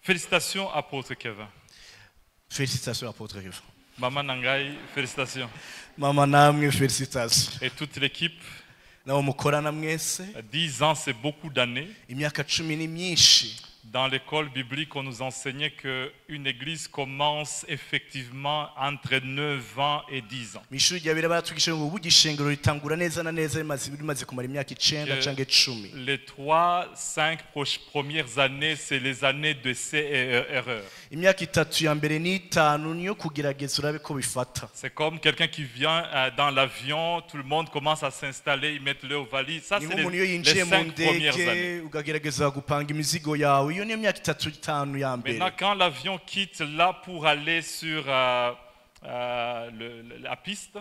Félicitations, apôtre Kevin. Félicitations, apôtre Kevin. Maman Nangai, félicitations. Maman namwe, félicitations. Et toute l'équipe. Nabo mukorana mwese. 10 ans, c'est beaucoup d'années. Imyaka 10 ni myinshi. Dans l'école biblique, on nous enseignait qu'une église commence effectivement entre 9 ans et 10 ans. Mishuri rya bira baratwigisha ngo bugishengero ritangura neza na neza bimaze kumara imyaka 9 canke 10. Les 3-5 premières années, c'est les années d'essai et erreur. Imyaka 3 ya mbere ni 5 niyo kugerageza urabe ko bifata. C'est comme quelqu'un qui vient dans l'avion, tout le monde commence à s'installer, ils mettent leur valise. Ça, c'est les 5 premières années. Ukagerageza gupanga imizigo yawe. Maintenant, quand l'avion quitte là pour aller sur la piste,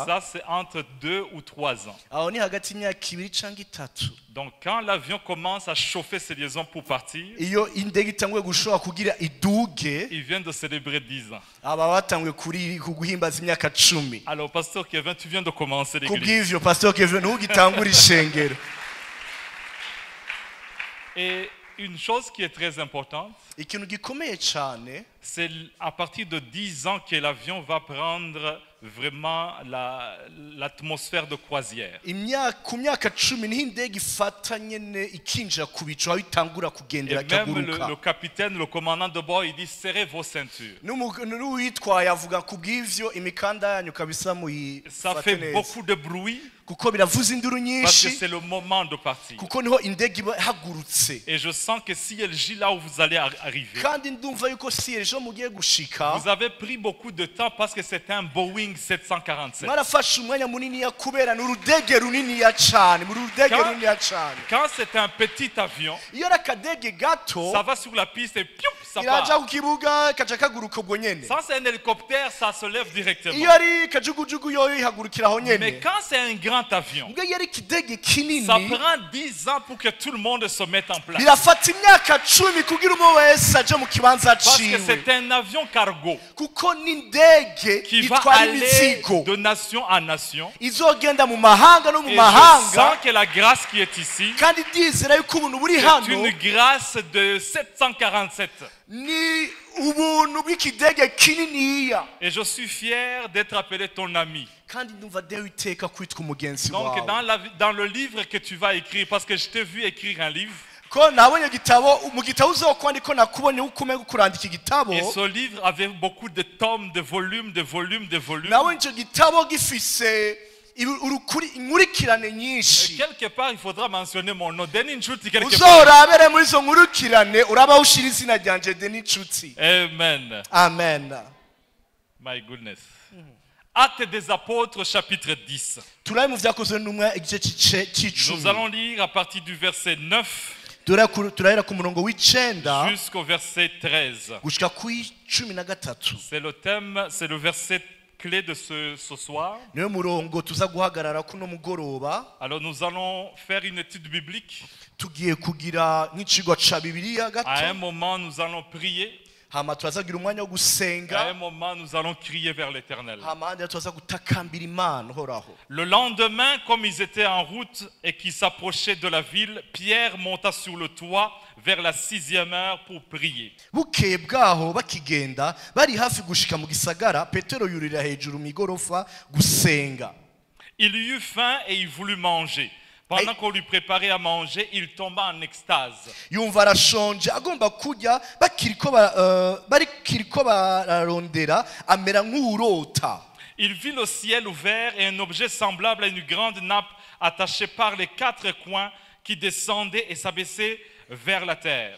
ça c'est entre 2 ou 3 ans. Donc quand l'avion commence à chauffer ses liaisons pour partir, il vient de célébrer 10 ans. Alors pasteur Kevin, tu viens de commencer l'église. Et une chose qui est très importante, c'est à partir de 10 ans que l'avion va prendre vraiment l'atmosphère de croisière. Et même le capitaine, le commandant de bord, il dit serrez vos ceintures. Ça fait beaucoup de bruit. Parce que c'est le moment de partir. Et je sens que si elle gît là où vous allez arriver, vous avez pris beaucoup de temps parce que c'est un Boeing 747. Quand c'est un petit avion, ça va sur la piste et piou, ça part. Ça c'est un hélicoptère, ça se lève directement. Mais quand c'est un grand avion, ça prend 10 ans pour que tout le monde se mette en place. Parce que c'est un avion cargo qui va aller de nation en nation. Et je sens que la grâce qui est ici, c'est une grâce de 747. Et je suis fier d'être appelé ton ami. Donc dans le livre que tu vas écrire, parce que je t'ai vu écrire un livre, et ce livre avait beaucoup de tomes, de volumes. Quelque part, il faudra mentionner mon nom. Amen. Amen. My goodness. Actes des apôtres, chapitre 10. Nous allons lire à partir du verset 9 jusqu'au verset 13. C'est le thème, c'est le verset clé de ce soir. Alors nous allons faire une étude biblique. À un moment, nous allons prier. À un moment, nous allons crier vers l'Éternel. Le lendemain, comme ils étaient en route et qu'ils s'approchaient de la ville, Pierre monta sur le toit vers la 6e heure pour prier. Il eut faim et il voulut manger. Pendant qu'on lui préparait à manger, il tomba en extase. Il vit le ciel ouvert et un objet semblable à une grande nappe attachée par les 4 coins qui descendait et s'abaissait vers la terre.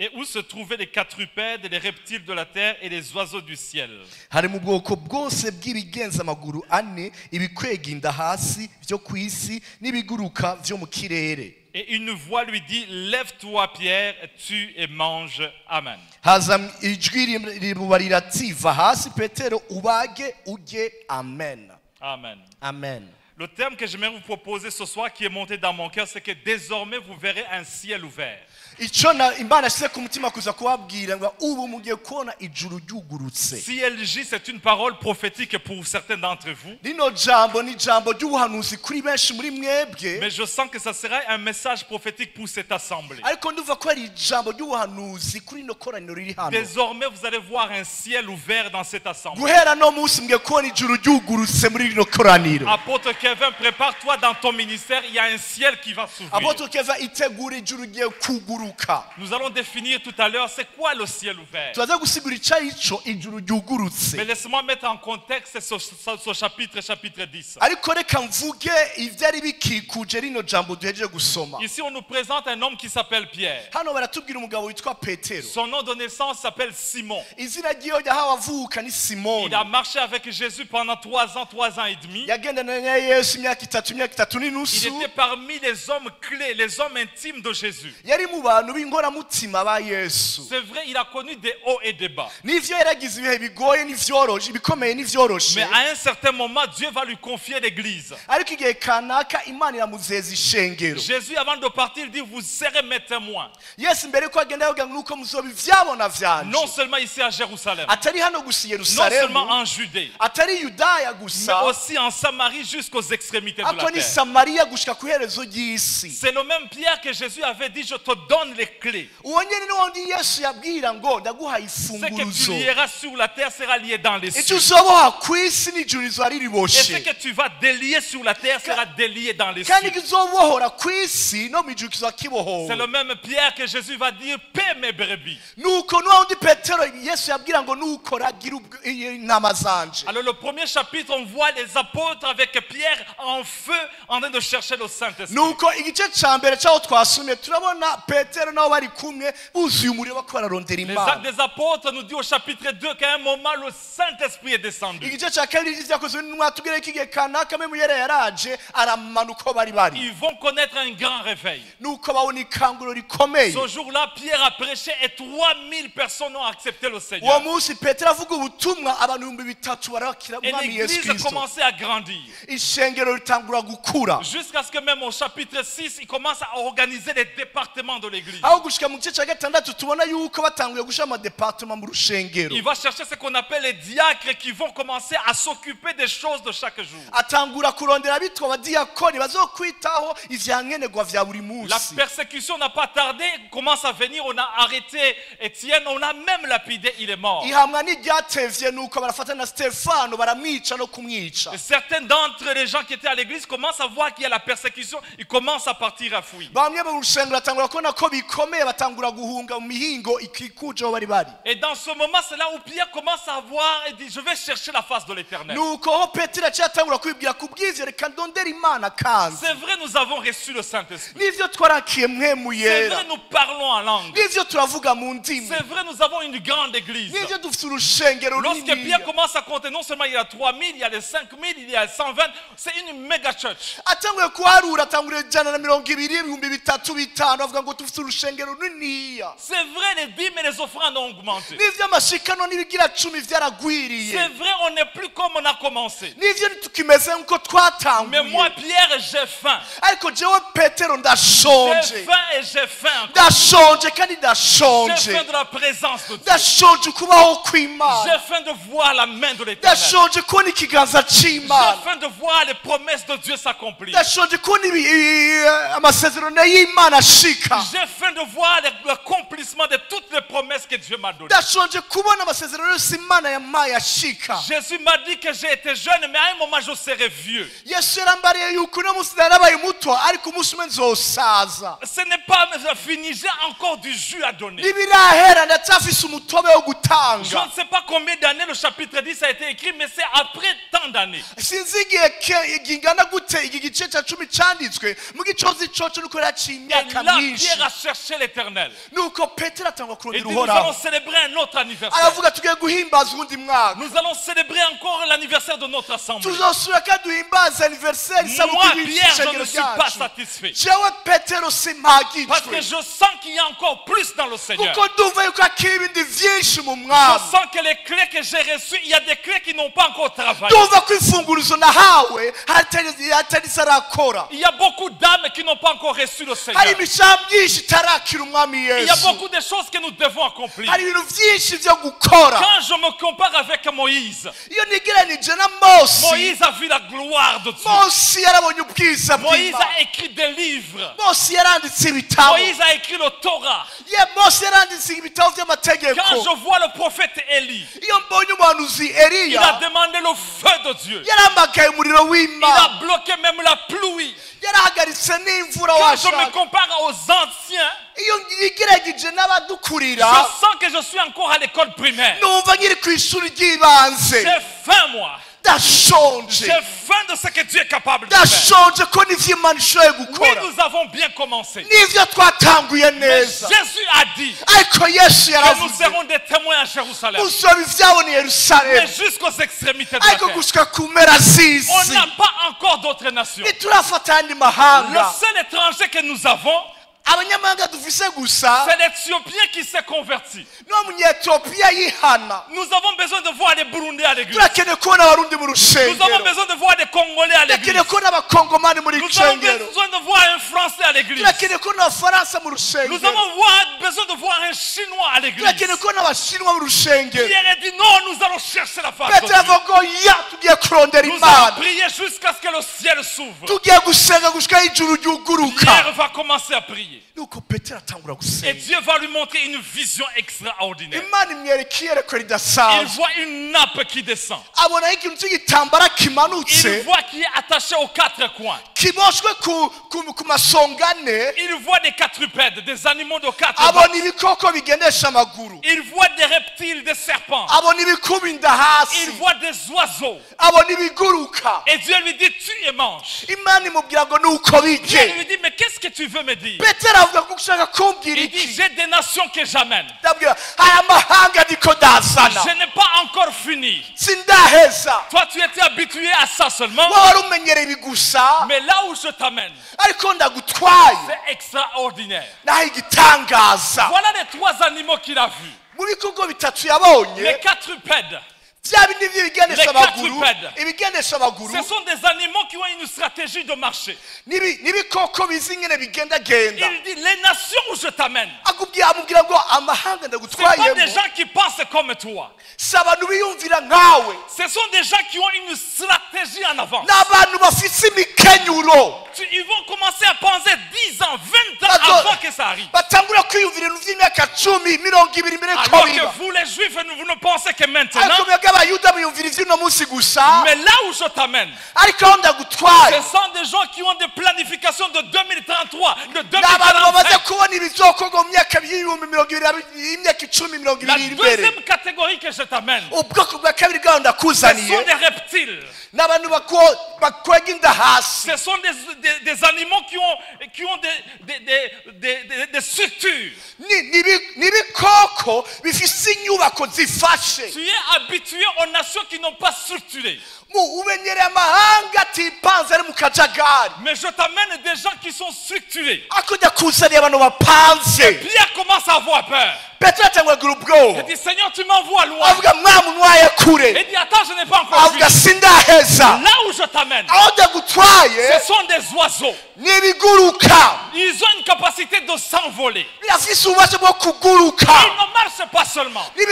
Et où se trouvaient les quadrupèdes, les reptiles de la terre et les oiseaux du ciel. Et une voix lui dit, lève-toi Pierre, tue et mange. Amen. Amen. Amen. Le thème que j'aimerais vous proposer ce soir qui est monté dans mon cœur, c'est que désormais vous verrez un ciel ouvert. CLJ, c'est une parole prophétique pour certains d'entre vous. Mais je sens que ça sera un message prophétique pour cette assemblée. Désormais, vous allez voir un ciel ouvert dans cette assemblée. Apôtre Kevin, prépare-toi dans ton ministère, il y a un ciel qui va s'ouvrir. Nous allons définir tout à l'heure c'est quoi le ciel ouvert. Mais laisse-moi mettre en contexte ce chapitre 10. Ici on nous présente un homme qui s'appelle Pierre. Son nom de naissance s'appelle Simon. Il a marché avec Jésus pendant 3 ans et demi. Il était parmi les hommes clés, les hommes intimes de Jésus. C'est vrai, il a connu des hauts et des bas. Mais à un certain moment, Dieu va lui confier l'église. Jésus, avant de partir, il dit, vous serez mes témoins. Non seulement ici à Jérusalem, non seulement en Judée, mais aussi en Samarie jusqu'aux extrémités de la terre. C'est le même Pierre que Jésus avait dit, je te donne les clés. Ce que tu lieras sur la terre sera lié dans les cieux. Et ce que tu vas délier sur la terre sera délié dans les cieux. C'est le même Pierre que Jésus va dire, paie mes brebis. Alors le premier chapitre, on voit les apôtres avec Pierre en feu en train de chercher le Saint-Esprit. Les actes des apôtres nous dit au chapitre 2 qu'à un moment le Saint-Esprit est descendu. Ils vont connaître un grand réveil. Ce jour-là, Pierre a prêché et 3000 personnes ont accepté le Seigneur. Et l'église a commencé à grandir. Jusqu'à ce que même au chapitre 6, il commence à organiser les départements de l'église. Il va chercher ce qu'on appelle les diacres qui vont commencer à s'occuper des choses de chaque jour. La persécution n'a pas tardé, commence à venir, on a arrêté Étienne, on a même lapidé, il est mort. Et certains d'entre les gens qui étaient à l'église commencent à voir qu'il y a la persécution, ils commencent à partir à fuir. Et dans ce moment, c'est là où Pierre commence à voir et dit, je vais chercher la face de l'Éternel. C'est vrai, nous avons reçu le Saint-Esprit. C'est vrai, nous parlons en langue. C'est vrai, nous avons une grande église. Lorsque Pierre commence à compter, non seulement il y a 3000, il y a les 5000, il y a 120, c'est une méga church. C'est vrai, les dîmes et les offrandes ont augmenté. C'est vrai, on n'est plus comme on a commencé. Mais moi, Pierre, j'ai faim. J'ai faim et j'ai faim. J'ai faim de la présence de Dieu. J'ai faim de voir la main de l'Éternel. J'ai faim de voir les promesses de Dieu s'accomplir. J'ai faim de voir l'accomplissement de toutes les promesses que Dieu m'a données. Jésus m'a dit que j'ai été jeune, mais à un moment je serai vieux. Ce n'est pas fini, j'ai encore du jus à donner. Je ne sais pas combien d'années le chapitre 10 a été écrit, mais c'est après tant d'années. Et là, Pierre a cherché l'Éternel. Et dit, nous allons célébrer un autre anniversaire. Nous allons célébrer encore l'anniversaire de notre assemblée. Moi, Pierre, je ne suis pas satisfait. Parce que je sens qu'il y a encore plus dans le Seigneur. Je sens que les clés que j'ai reçues, il y a des clés qui n'ont pas encore travaillé. Il y a beaucoup d'âmes qui n'ont pas encore reçu le Seigneur. Il y a beaucoup de choses que nous devons accomplir. Quand je me compare avec Moïse, Moïse a vu la gloire de Dieu. Moïse a écrit des livres. Moïse a écrit le Torah. Quand je vois le prophète Élie, il a demandé le feu de Dieu. Il a bloqué même la pluie. Quand je me compare aux anciens, je sens que je suis encore à l'école primaire. J'ai faim, moi. J'ai faim de ce que Dieu est capable de faire. Oui, nous avons bien commencé. Mais Jésus a dit que nous serons des témoins à Jérusalem. Mais jusqu'aux extrémités de la terre. On n'a pas encore d'autres nations. Le seul étranger que nous avons, c'est l'Éthiopien qui s'est converti. Nous avons besoin de voir des Burundais à l'église. Nous avons besoin de voir des Congolais à l'église. Nous avons besoin de voir un Français à l'église. Nous avons besoin de voir un Chinois à l'église. Pierre a dit non, nous allons chercher la face de Dieu. Nous allons prier jusqu'à ce que le ciel s'ouvre. Pierre va commencer à prier. Et Dieu va lui montrer une vision extraordinaire. Il voit une nappe qui descend. Il voit qui est attaché aux quatre coins. Il voit des quadrupèdes, des animaux de quatre pattes. Il voit des reptiles, des serpents. Il voit des oiseaux. Et Dieu lui dit, tu et mange. Dieu lui dit, mais qu'est-ce que tu veux me dire? Il dit, j'ai des nations que j'amène. Je n'ai pas encore fini. Toi, tu étais habitué à ça seulement. Mais là où je t'amène, c'est extraordinaire. Voilà les trois animaux qu'il a vus. Les quadrupèdes. Les quadrupèdes. Ce sont des animaux qui ont une stratégie de marché. Il dit, les nations où je t'amène, ce ne sont pas des gens qui pensent comme toi. Ce sont des gens qui ont une stratégie en avant. Ils vont commencer à penser 10 ans, 20 ans avant que ça arrive. Alors que vous les Juifs, vous ne pensez que maintenant. Mais là où je t'amène, ce sont des gens qui ont des planifications de 2033, de 2035. La deuxième catégorie que je t'amène, ce sont des reptiles. Ce sont des animaux qui ont des structures. Tu es habitué aux nations qui n'ont pas structuré. Mais je t'amène des gens qui sont structurés. Et Pierre commence à avoir peur. Il dit, Seigneur, tu m'envoies loin. Il dit, attends, je n'ai pas encore vu. Là où je t'amène, ce sont des oiseaux. Ils ont une capacité de s'envoler. Ils ne marchent pas seulement. Ils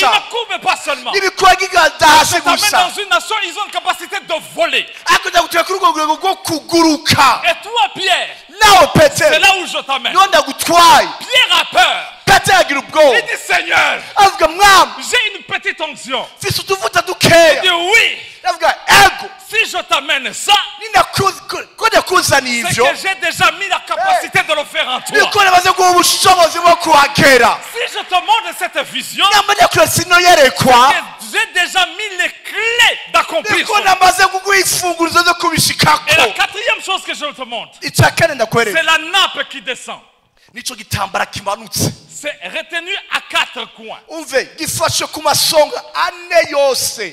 ne courent pas seulement. Je t'amène dans une nation, ils ont une capacité de voler. Et toi, Pierre, c'est là où je t'amène. Pierre a peur. Il dit, Seigneur, j'ai une petite onction. Il dit, oui. Si je t'amène ça, c'est que j'ai déjà mis la capacité de le faire en toi. Si je te montre cette vision, j'ai déjà mis les clés d'accomplir ça. Et la quatrième chose que je te montre, c'est la nappe qui descend. C'est retenu à quatre coins.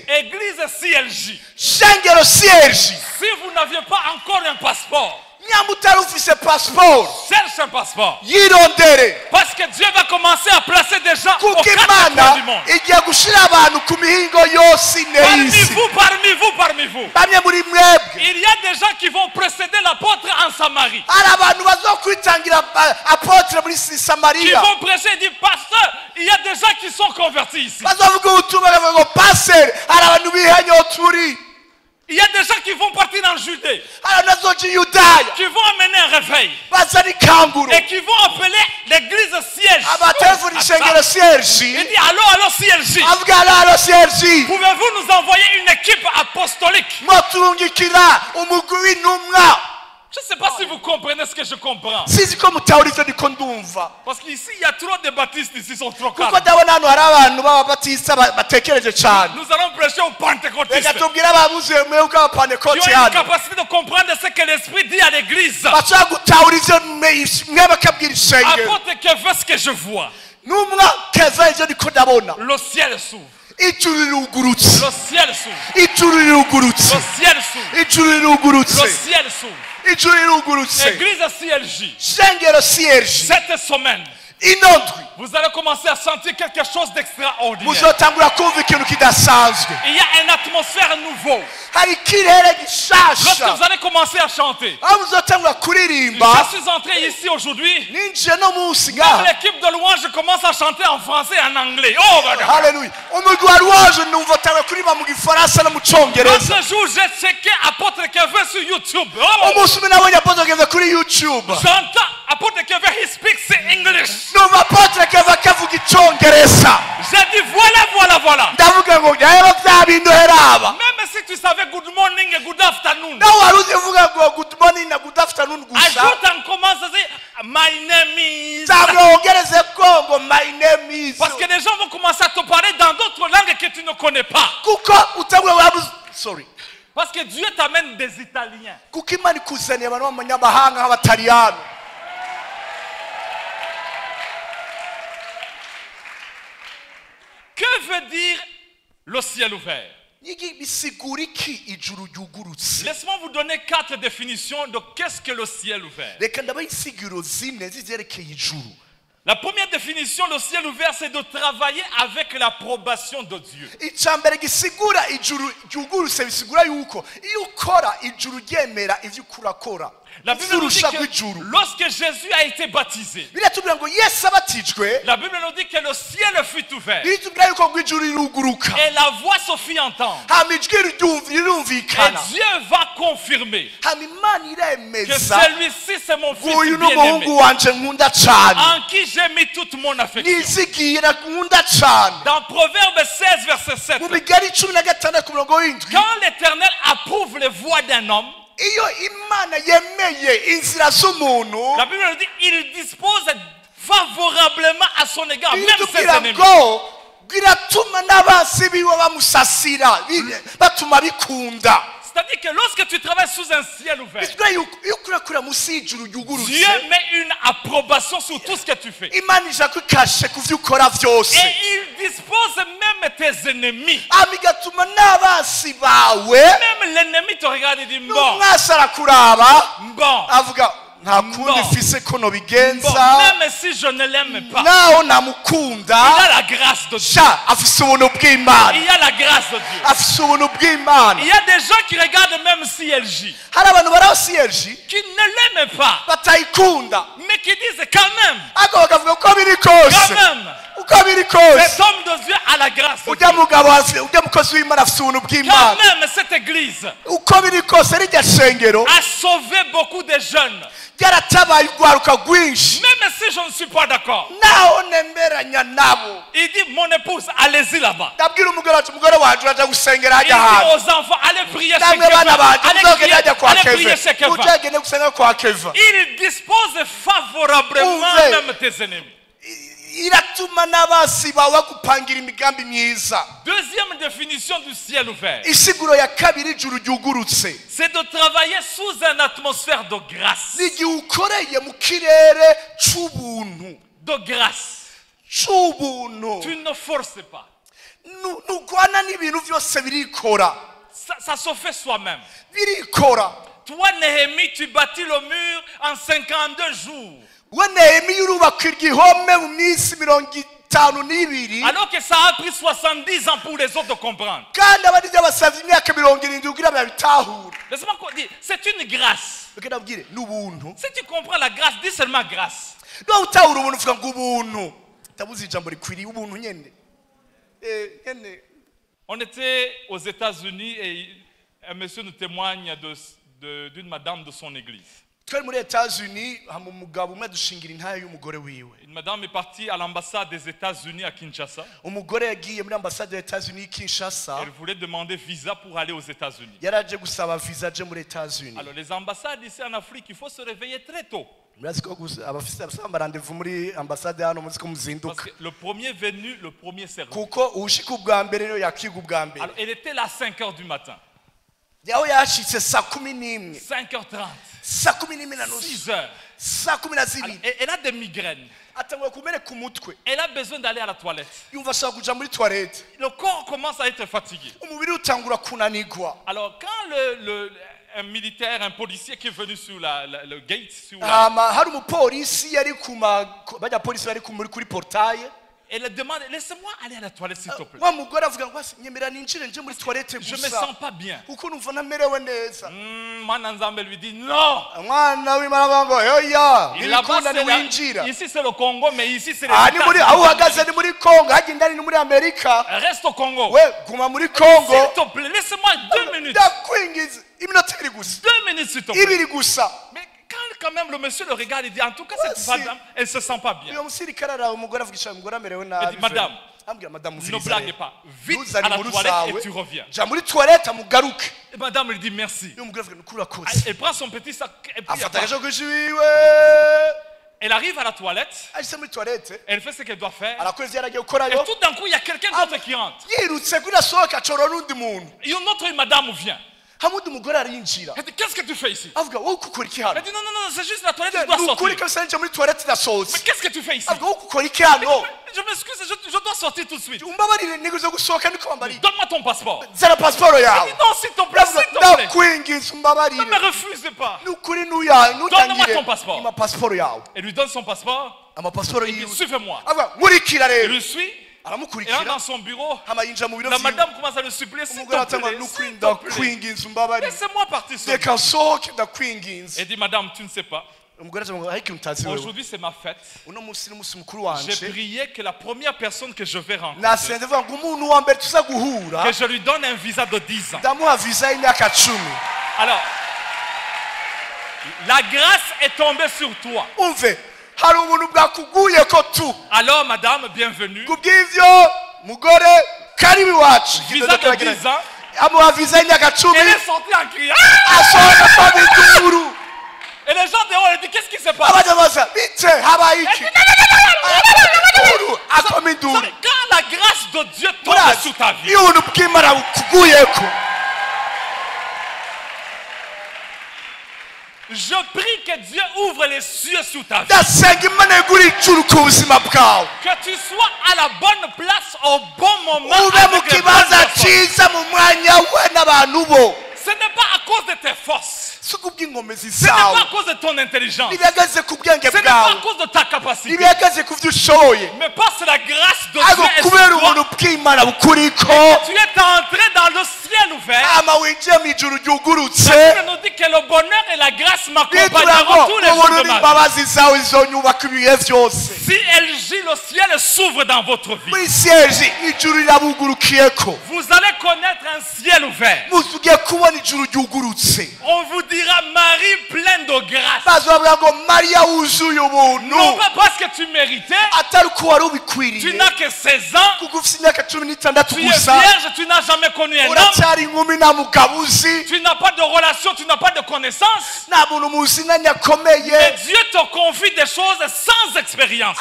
Église CLJ. Si vous n'aviez pas encore un passeport, Cherche un passeport. Parce que Dieu va commencer à placer des gens aux quatre coins du monde. Parmi vous. Il y a des gens qui vont précéder l'apôtre en Samarie. Qui vont prêcher et dire, pasteur, il y a des gens qui sont convertis ici. Il y a des gens qui vont partir en Judée, qui vont amener un réveil et qui vont appeler l'église siège. Il dit allô CLJ. Pouvez-vous nous envoyer une équipe apostolique? Je ne sais pas si vous comprenez ce que je comprends. Parce qu'ici, il y a trop de baptistes ici, ils sont trop calmes. Nous allons prêcher aux pentecôtistes qui ont une capacité de comprendre ce que l'Esprit dit à l'église. Apôtre, qu'est-ce que je vois? Le ciel s'ouvre. Le ciel s'ouvre. Le ciel s'ouvre. Le ciel s'ouvre. Église CLJ. Cette semaine, vous allez commencer à sentir quelque chose d'extraordinaire. Il y a une atmosphère nouveau. Lorsque vous allez commencer à chanter, je suis entré ici aujourd'hui. Quand l'équipe de louange commence à chanter en français et en anglais. Oh, Alléluia. L'autre jour, j'ai checké Apôtre Kevin sur YouTube. J'entends Apôtre Kevin, he speaks English. J'ai dit voilà. Même si tu savais good morning et good afternoon, ajoute en commence à dire my name is. Parce que les gens vont commencer à te parler dans d'autres langues que tu ne connais pas. Sorry. Parce que Dieu t'amène des Italiens. Que veut dire le ciel ouvert? Laisse-moi vous donner 4 définitions de qu'est-ce que le ciel ouvert. La première définition, le ciel ouvert, c'est de travailler avec l'approbation de Dieu. La Bible nous dit que lorsque Jésus a été baptisé, la Bible nous dit que le ciel fut ouvert et la voix se fit entendre. Et Dieu va confirmer que celui-ci c'est mon fils bien-aimé en qui j'ai mis toute mon affection. Dans Proverbe 16 verset 7, quand l'Éternel approuve les voies d'un homme, la Bible nous dit il dispose favorablement à son égard même ses ennemis. C'est-à-dire que lorsque tu travailles sous un ciel ouvert, Dieu met une approbation sur tout ce que tu fais. Et il dispose même tes ennemis. Même l'ennemi te regarde et dit bon. Même si je ne l'aime pas, il a la grâce de Dieu. Il y a la grâce de Dieu. Il y a des gens qui regardent même CLJ, qui ne l'aiment pas, mais qui disent quand même, cet homme de Dieu a la grâce de Dieu. Quand même cette église a sauvé beaucoup de jeunes. Même si je ne suis pas d'accord, il dit mon épouse, allez-y là-bas. Il dit aux enfants, allez prier chez Keva. Il dispose favorablement même tes ennemis. Deuxième définition du ciel ouvert, c'est de travailler sous une atmosphère de grâce. De grâce. Tu ne forces pas. Ça se fait soi-même. Toi, Néhémie, tu bâtis le mur en 52 jours. Alors que ça a pris 70 ans pour les autres de comprendre. Laisse-moi dire, c'est une grâce. Si tu comprends la grâce, dis seulement grâce. On était aux États-Unis et un monsieur nous témoigne d'une madame de son église. Une madame est partie à l'ambassade des États-Unis à Kinshasa. Elle voulait demander visa pour aller aux États-Unis. Alors les ambassades ici en Afrique, il faut se réveiller très tôt. Parce que le premier venu, le premier servi. Alors elle était là à 5 h du matin. 5h30. 6h. Elle a des migraines. Elle a besoin d'aller à la toilette. Le corps commence à être fatigué. Alors quand un militaire, un policier qui est venu sur le gate, elle demande, laisse-moi aller à la toilette s'il te plaît. Je me sens pas bien. Mananzambe lui dit non. Ici c'est le Congo, mais ici c'est les États-Unis. Reste au Congo. S'il te plaît, laisse-moi 2 minutes. 2 minutes s'il te plaît. Mais quand même le monsieur le regarde, il dit en tout cas cette femme, elle se sent pas bien. Il dit madame, ne blague pas. Vite à la toilette et tu reviens. Et madame lui dit merci. Elle prend son petit sac et puis elle arrive à la toilette. Elle fait ce qu'elle doit faire. Et tout d'un coup, il y a quelqu'un d'autre qui rentre. Et une autre madame vient. Elle dit, qu'est-ce que tu fais ici? Elle dit, non, c'est juste la toilette, je dois sortir. Mais qu'est-ce que tu fais ici? Je m'excuse, je dois sortir tout de suite. Donne-moi ton passeport. Elle dit, non, s'il te plaît, ne me refuse pas. Donne-moi ton passeport. Elle lui donne son passeport. Elle dit, suivez-moi. Elle le suit. Il rentre dans son bureau. La madame commence à le supplier. S'il te plaît, laissez-moi partir seul. Elle dit, madame, tu ne sais pas. Aujourd'hui c'est ma fête. J'ai prié que la première personne que je vais rencontrer, que je lui donne un visa de 10 ans. Alors, la grâce est tombée sur toi. Alors madame, bienvenue. Visa de 10 ans. Elle est sortie en criant. Et les gens dehors, ils disent, qu'est-ce qui se passe? Quand la grâce de Dieu tombe sur ta vie, je prie que Dieu ouvre les cieux sur ta vie. Que tu sois à la bonne place au bon moment. Ce n'est pas à cause de tes forces. Ce n'est pas à cause de ton intelligence. Ce n'est pas à cause de ta capacité. Mais parce que la grâce de Dieu est sur toi. Et que tu es entré dans le ciel ouvert. La Bible nous dit que le bonheur et la grâce m'accompagneront tous les jours de ma vie. Si elle gît, le ciel s'ouvre dans votre vie. Vous allez connaître un ciel ouvert. On vous dira Marie pleine de grâce. Non pas parce que tu méritais. Tu n'as que 16 ans. Tu es vierge, tu n'as jamais connu un homme. Tu n'as pas de relation, tu n'as pas de connaissance. Mais Dieu te confie des choses sans expérience.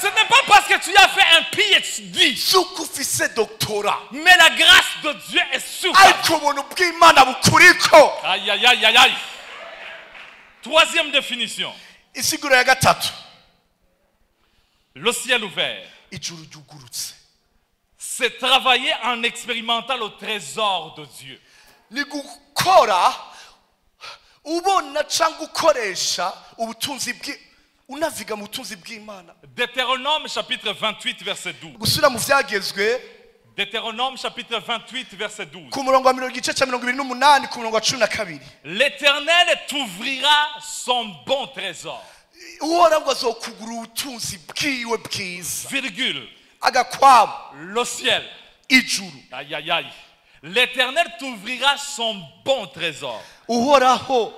Ce n'est pas parce que tu as fait un PhD. Mais la grâce de Dieu est sur toi. Aïe, aïe, aïe, aïe, aïe. Troisième définition. Le ciel ouvert c'est travailler en expérimentant le trésor de Dieu. Ni gukora ubona cyangwa ukoresha ubutunzi bwe unaviga mu butunzi bw'Imana. Deutéronome chapitre 28 verset 12. Gusura mu vyagezwe Deutéronome chapitre 28 verset 12. Ku murongo wa 28 ku murongo wa 12. L'Éternel t'ouvrira son bon trésor. Uhoraho azokugura ubutunzi bwiwe bwiza. Virgule. Agakwabo le ciel. Ijuru. Aïe aïe aïe. L'Éternel t'ouvrira son bon trésor. Uhoraho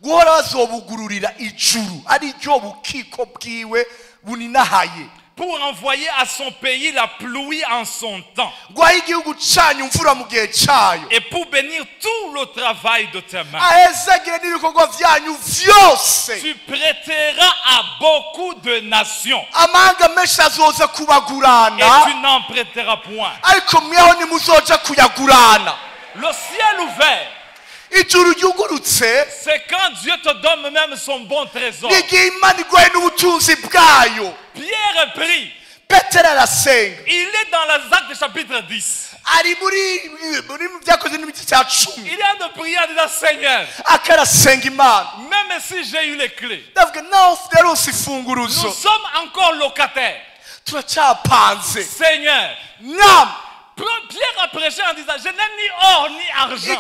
guhora azobugururira ijuru ari ryo bukiko bwiwe buninahaye. Pour envoyer à son pays la pluie en son temps. Et pour bénir tout le travail de tes mains. Tu prêteras à beaucoup de nations. Et tu n'en prêteras point. Le ciel ouvert. C'est quand Dieu te donne même son bon trésor. Pierre prie. Il est dans les Actes chapitre 10. Il est en de prier en disant Seigneur, même si j'ai eu les clés, nous sommes encore locataires. Seigneur, Pierre a prêché en disant je n'ai ni or ni argent.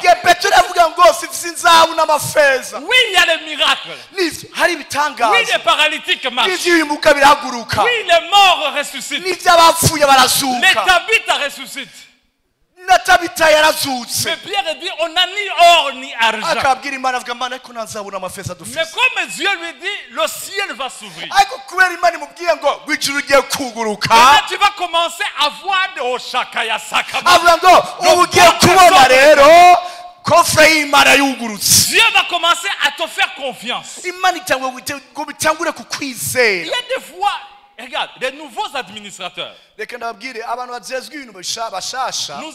Oui, il y a des miracles. Oui, les paralytiques marchent. Oui, les morts ressuscitent. Les Tabitha ressuscitent. Mais Pierre dit on n'a ni or ni argent. Mais comme Dieu lui dit, le ciel va s'ouvrir. Et tu vas commencer à voir de Oshakaya Sakaba. Dieu va commencer à te faire confiance. Il y a des fois, regarde, les nouveaux administrateurs. Nous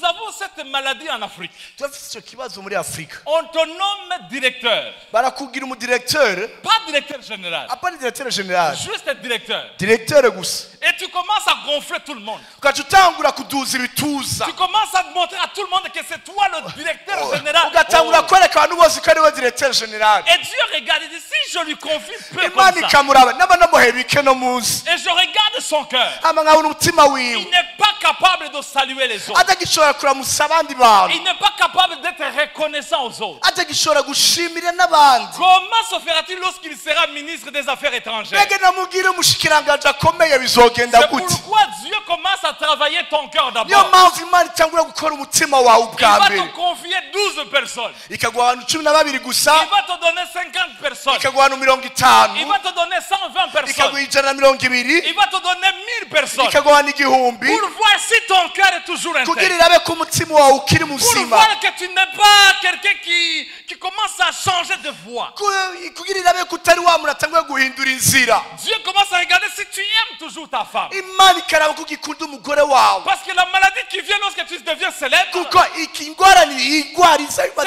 avons cette maladie en Afrique. On te nomme directeur. Pas directeur général. Juste directeur. Et tu commences à gonfler tout le monde. Tu commences à montrer à tout le monde que c'est toi le directeur général. Et Dieu regarde et dit si je lui confie peu comme ça. Et je regarde son cœur. Il n'est pas capable de saluer les autres. Il n'est pas capable d'être reconnaissant aux autres. Comment se fera-t-il lorsqu'il sera ministre des Affaires étrangères? C'est pourquoi Dieu commence à travailler ton cœur d'abord. Il va te confier 12 personnes. Il va te donner 50 personnes. Il va te donner 120 personnes. Il va te donner 1000 personnes. Pour voir si ton cœur est toujours intègre. Pour voir que tu n'es pas quelqu'un qui commence à changer de voie. Dieu commence à regarder si tu aimes toujours ta femme. Parce que la maladie qui vient lorsque tu deviens célèbre, c'est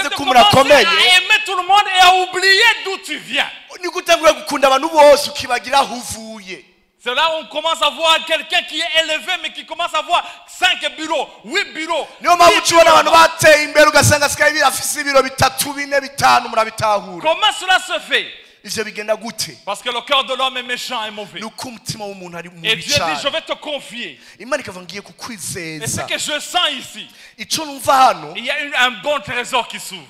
de commencer à aimer tout le monde et à oublier d'où tu viens. C'est là où on commence à voir quelqu'un qui est élevé mais qui commence à avoir 5 bureaux, 8 bureaux. Comment cela se fait? Parce que le cœur de l'homme est méchant et mauvais. Et Dieu dit je vais te confier. Et ce que je sens ici, il y a un bon trésor qui s'ouvre.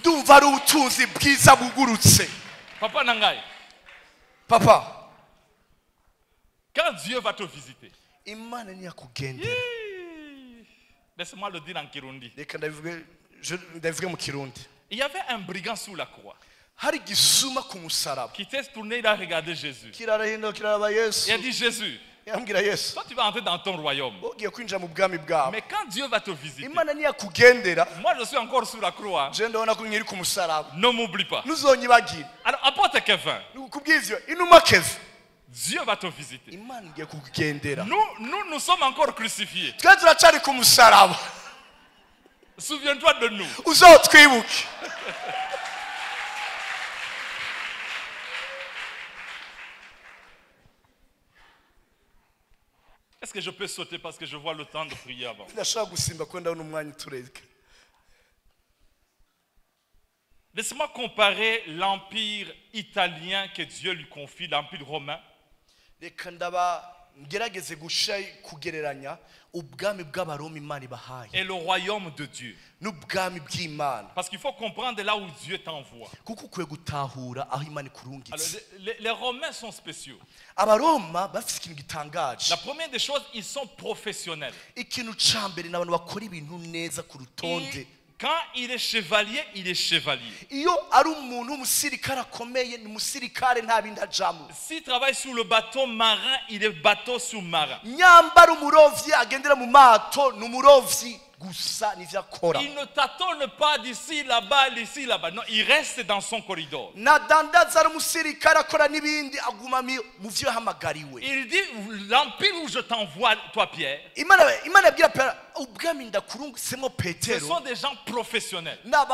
Papa Nangai. Papa. Quand Dieu va te visiter, laisse-moi le dire en Kirundi. Il y avait un brigand sous la croix qui s'est tourné, il a regardé Jésus. Il a dit Jésus, toi tu vas entrer dans ton royaume. Mais quand Dieu va te visiter, moi je suis encore sous la croix. Ne m'oublie pas. Alors apporte Kevin. Dieu va te visiter. Nous sommes encore crucifiés. Souviens-toi de nous. Est-ce que je peux sauter parce que je vois le temps de prier avant? Laissez-moi comparer l'empire italien que Dieu lui confie, l'empire romain. Et le royaume de Dieu. Parce qu'il faut comprendre là où Dieu t'envoie. Les Romains sont spéciaux. La première des choses, ils sont professionnels. Quand il est chevalier, il est chevalier. S'il travaille sur le bateau marin, il est bateau sous-marin. Il ne tâtonne pas d'ici là-bas, d'ici là-bas. Non, il reste dans son corridor. Il dit, l'empire où je t'envoie, toi Pierre, ce sont des gens professionnels. Quand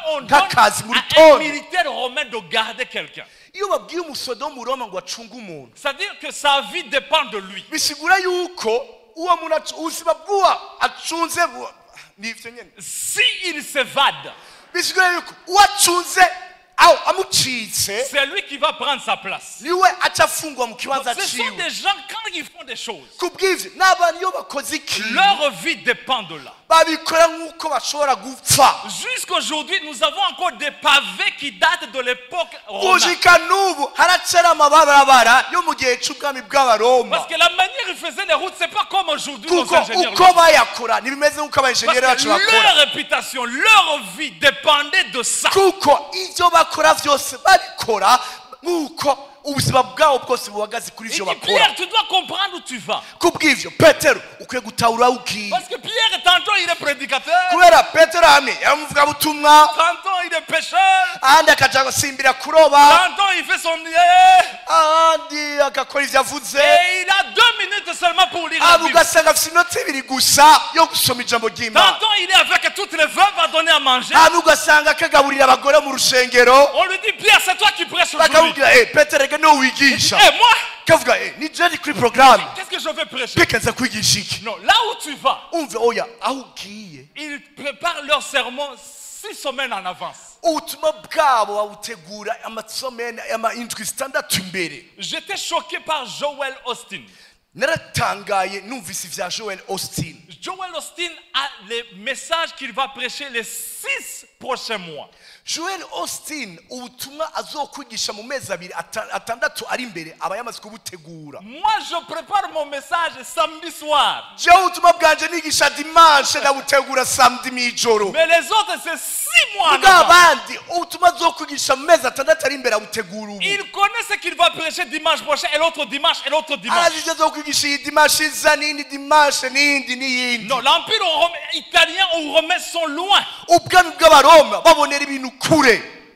on donne à un militaire romain de garder quelqu'un, c'est-à-dire que sa vie dépend de lui. Si il s'évade, c'est lui qui va prendre sa place. Ce sont des gens, quand ils font des choses, leur vie dépend de là. Jusqu'aujourd'hui, nous avons encore des pavés qui datent de l'époque romaine. Parce que la manière ils faisaient les routes, c'est pas comme aujourd'hui nos ingénieurs. Parce que leur réputation, leur vie dépendait de ça. Pierre, tu dois comprendre où tu vas. Parce que Pierre, tantôt il est prédicateur, tantôt il est pêcheur, tantôt il fait son et il a 2 minutes seulement pour lire la Bible. Tantôt il est avec toutes les veuves à donner à manger. On lui dit, Pierre, c'est toi qui prêches aujourd'hui. Moi, qu'est-ce que je vais prêcher? Non, là où tu vas, ils préparent leur sermon 6 semaines en avance. J'étais choqué par Joel Osteen. Joel Osteen a les messages qu'il va prêcher les 6 prochains mois. Joel Osteen ubutumwa azokwigisha mu mezi 2 ari imbere aba yamaze kubutegura. Moi je prépare mon message samedi soir. Je ubutumwa bwanje nigisha dimanche ndabutegura samedi mijoro. Mais les autres c'est 6 mois. Abandi ubutumwa azokwigisha mu mezi 6 ari imbere abutegura ubu. Il connaît ce qu'il va prêcher dimanche prochain et l'autre dimanche et l'autre dimanche. Arazi azokwigisha dimanche zanini dimanche nindi niyindi. Non, l'empire italien ou romain sont loin. Ubwami bw'abaroma babonera ibintu.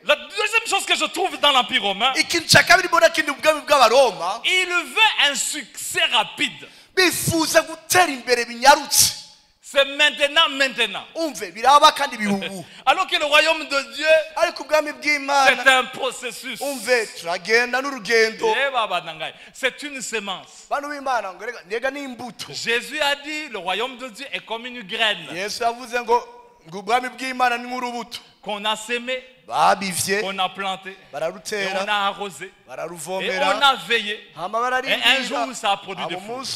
La deuxième chose que je trouve dans l'empire romain, il veut un succès rapide. C'est maintenant. Alors que le royaume de Dieu, c'est un processus. C'est une semence. Jésus a dit, le royaume de Dieu est comme une graine qu'on a semé, qu'on a planté, et on a arrosé, et on a veillé. Et un jour, ça a produit des fruits.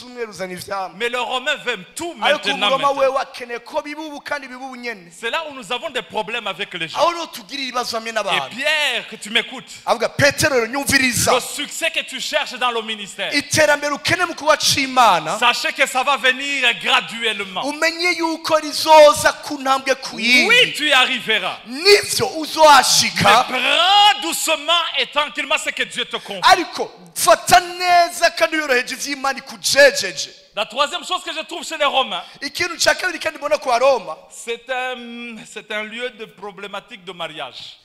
Mais le Romain veut tout maintenant. C'est là où nous avons des problèmes avec les gens. Et Pierre, que tu m'écoutes, le succès que tu cherches dans le ministère, sachez que ça va venir graduellement. Oui, tu y arriveras. Mais prends doucement et tranquillement ce que Dieu te confie. La troisième chose que je trouve chez les Romains, c'est un lieu de problématique de mariage.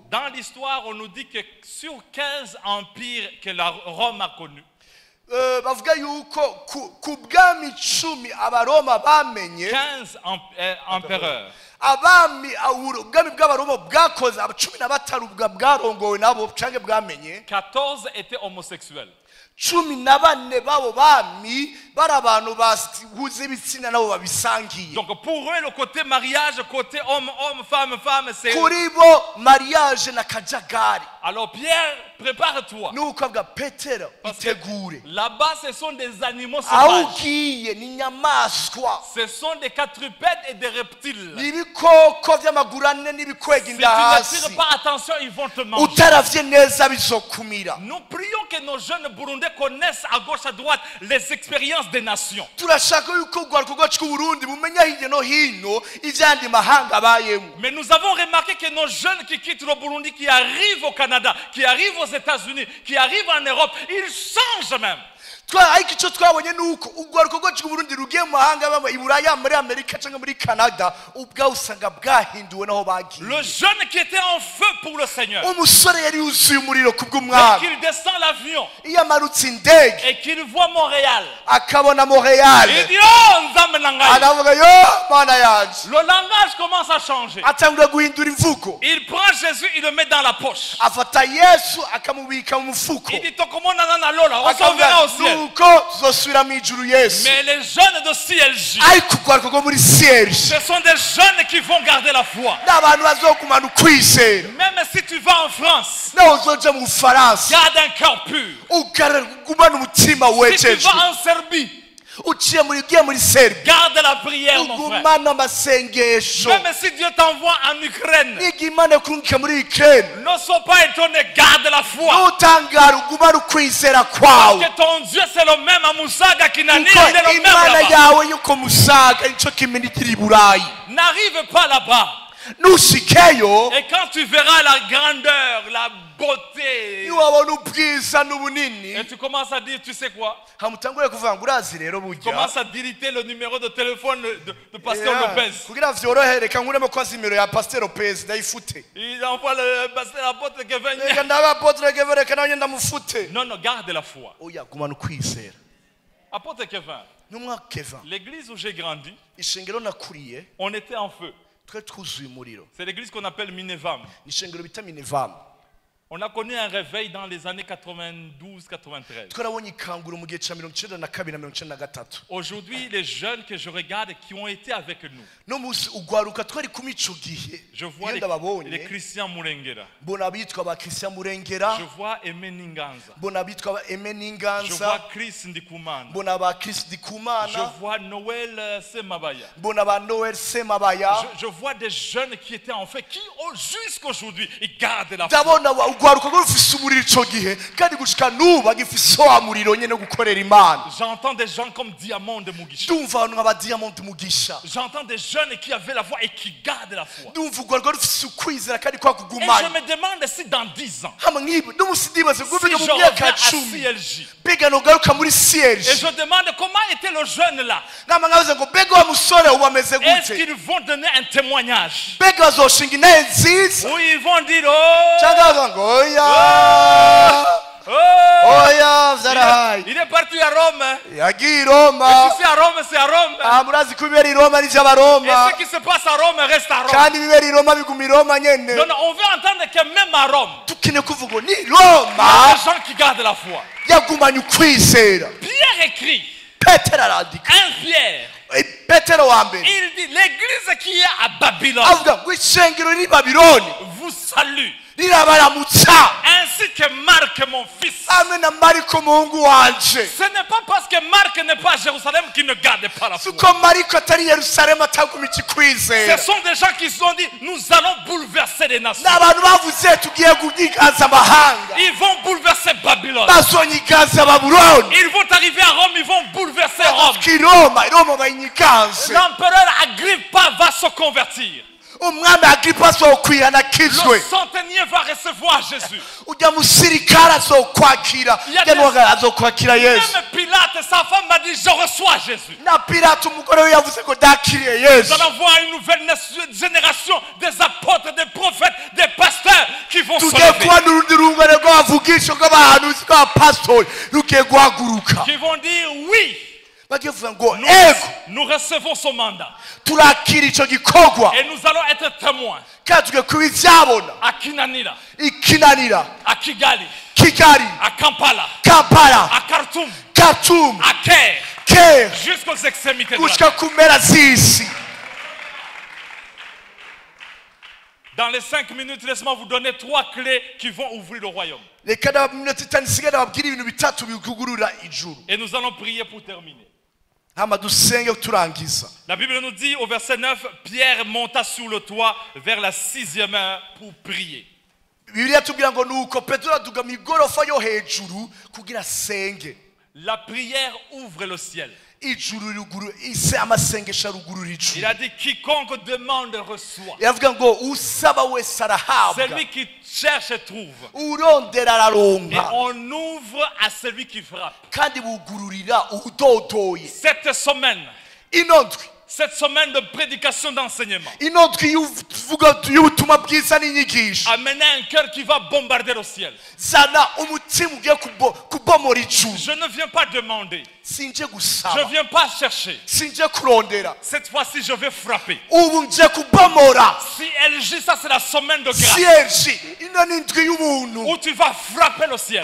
Dans l'histoire, on nous dit que sur 15 empires que la Rome a connus, 15 empereurs. abami ubwami bw'abaroma bwakoze 15 bwarongowe nabo canke bwamenye 14 étaient homosexuels. 14 babo bami bari abantu bahuze ibitsina nabo babisangiye. Donc pour eux le côté mariage, côté homme femme c'est kuri bo mariage na kajagari. Alors Pierre, prépare-toi. Nuko abwa Petero itegure. Là-bas ce sont des animaux sauvages. Augiye ni nyamaswa. Ce sont des quadrupèdes et des reptiles. Ibikoko by'amagurane n'ibikwega inda hasi. Si tu ne tires pas attention, ils vont te manger. Utaravye neza bizokumira. Nous prions que nos jeunes Burundais connaissent à gauche à droite les expériences des nations. Turashaka yuko gwaruko gwacu ku Burundi bumenya hirya no hino ivyandi mahanga bayemo. Mais nous avons remarqué que nos jeunes qui quittent le Burundi, qui arrivent au Canada, qui arrivent aux États-Unis, qui arrivent en Europe, ils changent même. Ariko icyo twabonye nuko ugwaruko gwacu ku Burundi rugiye mu mahanga baba i Buraya muri Amerika cyangwa muri Canada ubwa usanga bwahinduwe naho bagiye. Le jeune qui était en feu pour le Seigneur, umusore yari yuzuye umuriro kubw'umwami, qu'il descend l'avion yamarutse indege et qu'il voit Montréal, akabona Montréal, il dit oh nzambe nangai, anavuga yo mana yanje. Le langage commence à changer. Atangura guhindura imvugo. Il prend Jésus, il le met dans la poche. Afata Yesu akamubika mu mufuko. Il dit tokomona na lola, on s'en verra au ciel. Mais les jeunes de CLJ, ce sont des jeunes qui vont garder la foi. Même si tu vas en France, garde un cœur pur. Si tu vas en Serbie, garde la prière, mon frère. Même si Dieu t'envoie en Ukraine, ne sois pas étonné, garde la foi. Que ton Dieu c'est le même à Musaga Kinani, il est le même là-bas. N'arrive pas là-bas. Et quand tu verras la grandeur, la beauté, et tu commences à dire, tu sais quoi? Tu commences à déliter le numéro de téléphone de Pasteur Lopez. Il envoie le pasteur apôtre Kevin. Non, non, garde la foi. Apôtre Kevin, l'église où j'ai grandi, on était en feu. C'est l'église qu'on appelle Minevam. On a connu un réveil dans les années 92-93. Aujourd'hui, les jeunes que je regarde qui ont été avec nous, je vois les Christian Murengera. Je vois Aimé Ninganza. Je vois Chris Ndikumana. Je vois Noël Semabaya. Je vois des jeunes qui étaient en fait, qui jusqu'à aujourd'hui, ils gardent la foi. J'entends des gens comme Diamond de Mugisha. J'entends des jeunes qui avaient la foi et qui gardent la foi. Et je me demande si dans 10 ans, si je reviens à CLJ, et je demande comment était le jeune là. Est-ce qu'ils vont donner un témoignage? Ou ils vont dire oh, il est parti à Rome. Et si c'est à Rome, c'est à Rome. Et ce qui se passe à Rome reste à Rome. Non, non, on veut entendre que même à Rome, il y a des gens qui gardent la foi. Pierre écrit, 1 Pierre, il dit l'église qui est à Babylone vous salue. Ainsi que Marc mon fils. Ce n'est pas parce que Marc n'est pas à Jérusalem qu'il ne garde pas la foi. Ce sont des gens qui se sont dit nous allons bouleverser les nations. Ils vont bouleverser Babylone. Ils vont arriver à Rome, ils vont bouleverser Rome. L'empereur Agrippa va se convertir. Le centenier va recevoir Jésus. Même Pilate, sa femme m'a dit je reçois Jésus. Nous allons voir une nouvelle génération des apôtres, des prophètes, des pasteurs qui vont se lever. Qui vont dire oui. Nous recevons son mandat. Et nous allons être témoins. À Kinanira. À Kigali. À Kampala. À Khartoum. À Caire. Jusqu'aux extrémités de la terre. Dans les 5 minutes, laissez-moi vous donner 3 clés qui vont ouvrir le royaume. Et nous allons prier pour terminer. La Bible nous dit au verset 9, Pierre monta sur le toit vers la 6e heure pour prier. La prière ouvre le ciel. Il a dit quiconque demande reçoit. Celui qui cherche trouve. Et on ouvre à celui qui frappe. Cette semaine de prédication d'enseignement amenez un cœur qui va bombarder le ciel. Je ne viens pas demander. Je ne viens pas chercher. Cette fois-ci, je vais frapper. Si LG, ça c'est la semaine de grâce. Où tu vas frapper le ciel.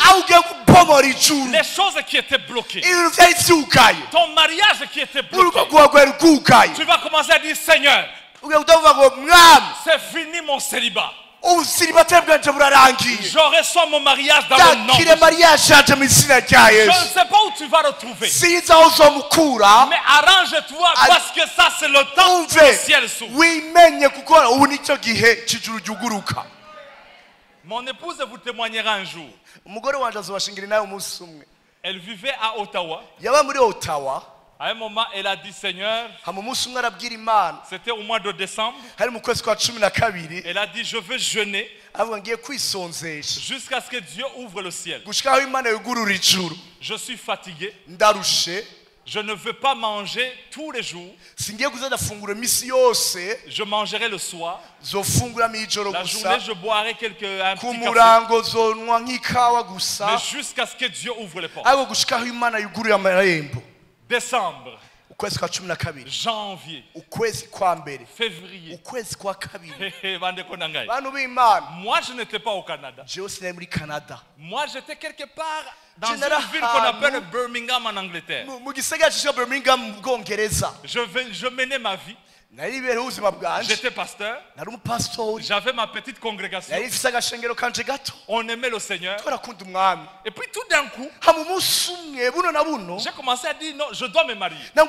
Les choses qui étaient bloquées. Ton mariage qui était bloqué. Tu vas commencer à dire Seigneur, c'est fini mon célibat. Je reçois mon mariage dans le nom. Je ne sais pas où tu vas retrouver. Mais arrange-toi parce que ça c'est le temps où le ciel s'ouvre. Mon épouse vous témoignera un jour. Elle vivait à Ottawa. À un moment, elle a dit Seigneur, c'était au mois de décembre. Elle a dit je veux jeûner jusqu'à ce que Dieu ouvre le ciel. Je suis fatigué. Je ne veux pas manger tous les jours. Je mangerai le soir. La journée, je boirai un petit café. Mais jusqu'à ce que Dieu ouvre les portes. Décembre, janvier, février. Moi, je n'étais pas au Canada. Moi, j'étais quelque part dans une ville qu'on appelle Birmingham en Angleterre. Je menais ma vie. J'étais pasteur. J'avais ma petite congrégation. On aimait le Seigneur. Et puis tout d'un coup, j'ai commencé à dire non, je dois me marier. Ça c'est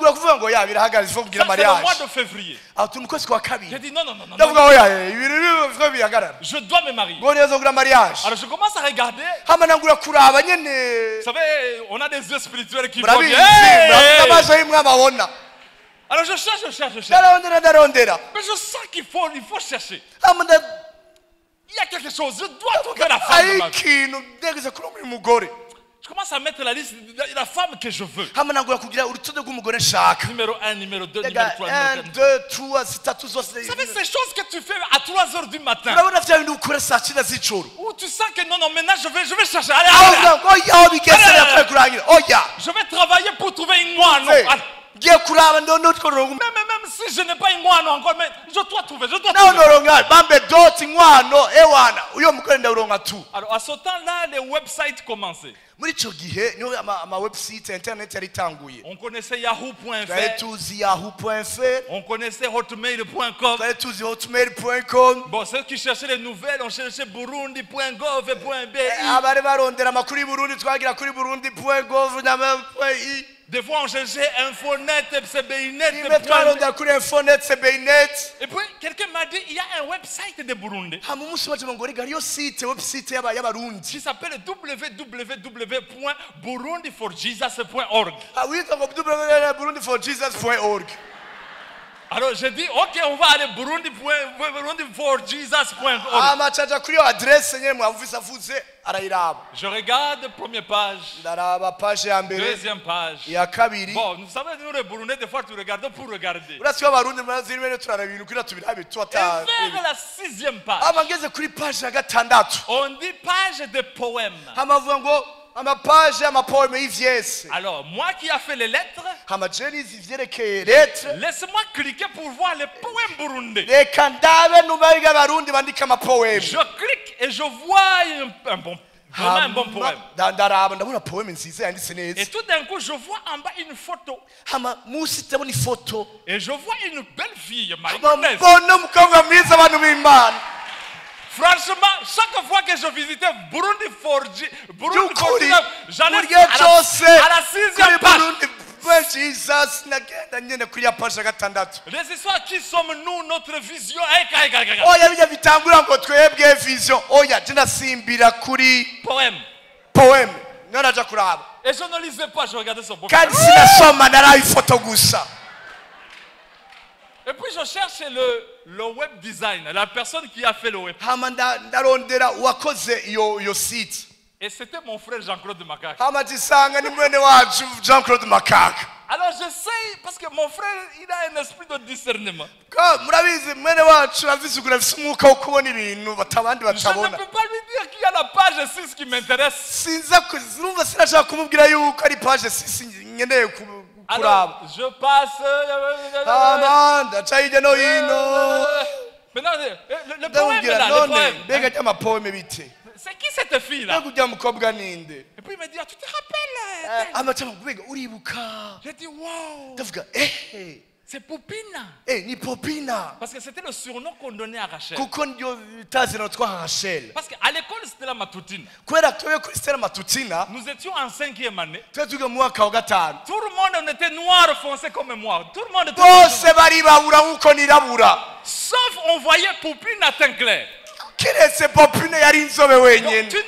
le mois de février. J'ai dit non. Je dois me marier. Alors je commence à regarder. Vous savez, on a des yeux spirituels qui vont dire alors je cherche. Mais je sens qu'il faut chercher. Il y a quelque chose. Je dois trouver la femme de ma vie. Je commence à mettre la liste de la femme que je veux. Numéro 1, numéro 2, numéro 3, numéro 4. Vous savez ces choses que tu fais à 3 h du matin. Où tu sens que non, maintenant je vais chercher. Allez. Je vais travailler pour trouver une moine. Même si je n'ai pas une moine encore, mais je dois trouver. Alors à ce temps-là, les websites commençaient. On connaissait yahoo.fr. On connaissait hotmail.com. Bon, ceux qui cherchaient les nouvelles, on cherchait burundi.gov.bi. Des fois, on cherchait Infonet, CBInet. Et puis, quelqu'un m'a dit, il y a un website de Burundi qui s'appelle www.burundiforjesus.org. Alors j'ai dit, ok, on va aller burundiforjesus.org. Je regarde première page, deuxième page. Bon, vous savez, nous les Burundais, des fois tu regardes pour regarder. Et vers la 6e page, on dit page de poèmes. Alors moi qui a fait les lettres, Laisse-moi cliquer pour voir les poèmes burundais. Je clique et je vois un bon poème. Et tout d'un coup, je vois en bas une photo. Et je vois une belle fille, franchement, chaque fois que je visitais Burundi 4G, j'allais à la 6e page. Les histoires, qui sommes-nous, notre vision. Poème. Et je ne lisais pas, je regardais son beau. Et puis je cherche le web design, la personne qui a fait le web. Et c'était mon frère Jean-Claude Makaka. Alors j'essaye, parce que mon frère, il a un esprit de discernement. Je ne peux pas lui dire qu'il y a la page 6 qui m'intéresse. Alors, je passe. Maintenant, le poème là, c'est qui cette fille-là? Et puis il me dit, tu te rappelles? J'ai dit, wow. C'est Popina. Parce que c'était le surnom qu'on donnait à Rachel. Parce qu'à l'école, c'était la matutine. Nous étions en 5e année. Tout le monde, on était noir foncé comme moi. Tout le monde était noir. Sauf on voyait Popina teint clair. Tu ne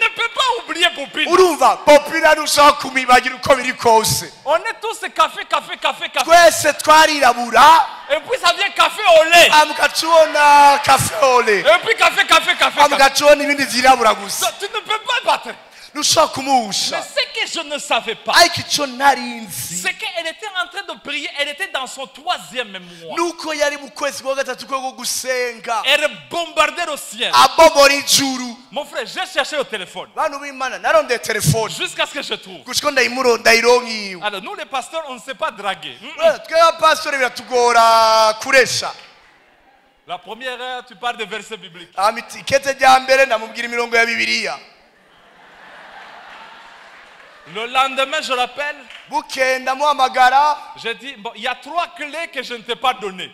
peux pas oublier Popina. On est tous café. Et puis ça vient café au lait. Et puis café. Tu ne peux pas battre. Mais ce que je ne savais pas, c'est qu'elle était en train de prier. Elle était dans son 3e mois. Elle bombardait le ciel. Mon frère, j'ai cherché le téléphone jusqu'à ce que je trouve. Alors nous les pasteurs, on ne sait pas draguer. La première heure, tu parles de versets bibliques. Le lendemain, je l'appelle. J'ai dit, bon, il y a 3 clés que je ne t'ai pas données.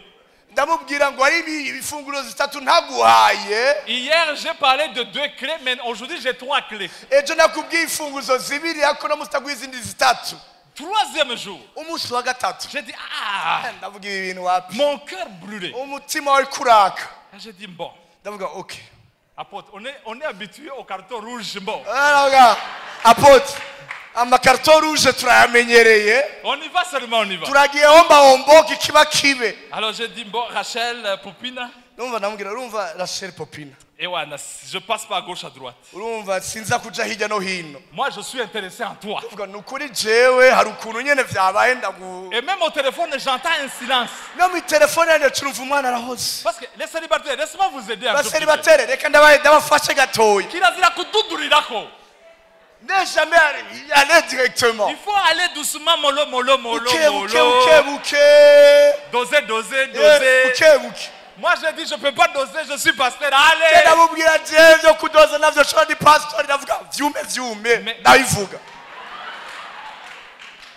Hier, j'ai parlé de 2 clés, mais aujourd'hui, j'ai 3 clés. 3e jour, j'ai dit, mon cœur brûlé. J'ai dit, bon, apôtre, on est habitué au carton rouge. Bon. Apôtre, amakarito rouge turayamenyereye. On y va seulement, on y va. Turagiye homba kikiba kibe. Alors j'ai dit, bon, Rachel, Popina. Urumva Rachel Popina. Et ouais, je passe pas à gauche à droite. Urumva sinza kuja hirya no hino. Moi je suis intéressé en toi. Nukuri jewe hari ukuntu nyene vyabaye ndagu. Et même au téléphone j'entends un silence. No mu telefone yanjye turumva umwana arahoze. Parce que les célibataires, laisse-moi vous aider un peu. Les célibataires, reka ndabafashe gatoyi. Kirazira kududurirako. Ne jamais aller directement. Il faut aller doucement, mollo. Doser. Moi je dis je peux pas doser, je suis pasteur. Allez.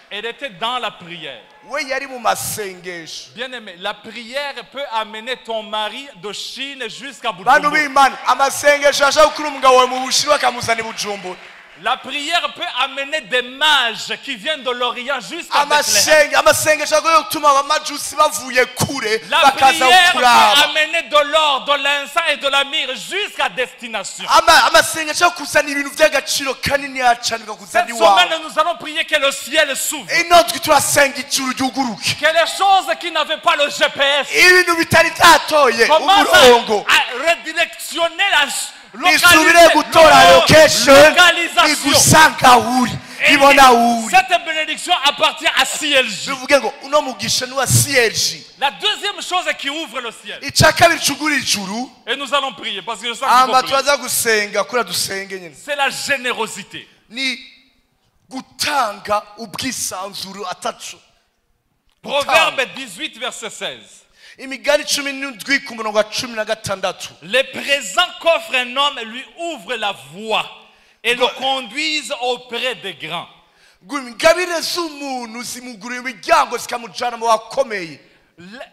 Elle était dans la prière. Bien aimé, la prière peut amener ton mari de Chine jusqu'à Bujumbura. La prière peut amener des mages qui viennent de l'Orient jusqu'à Bethléem. La prière peut amener de l'or, de l'encens et de la myrrhe jusqu'à destination. Cette semaine, nous allons prier que le ciel s'ouvre. Que les choses qui n'avaient pas le GPS commencent à redirectionner la localisation. Cette bénédiction appartient à CLJ. La deuxième chose qui ouvre le ciel. Et nous allons prier parce que je sens que c'est la générosité. Proverbe 18, verset 16. Les présents qu'offre un homme lui ouvrent la voie et le conduisent auprès des grands.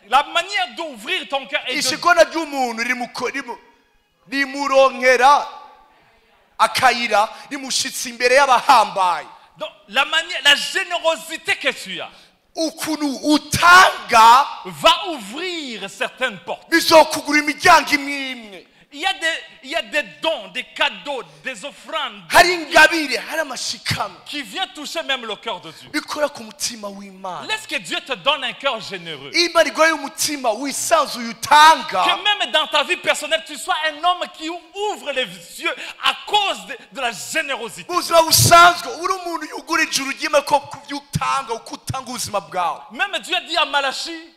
La manière d'ouvrir ton cœur est donc, la générosité que tu as va ouvrir certaines portes. Il y a des dons, des cadeaux, des offrandes qui viennent toucher même le cœur de Dieu. Laisse que Dieu te donne un cœur généreux. Que même dans ta vie personnelle, tu sois un homme qui ouvre les yeux à cause de la générosité. Même Dieu dit à Malachie,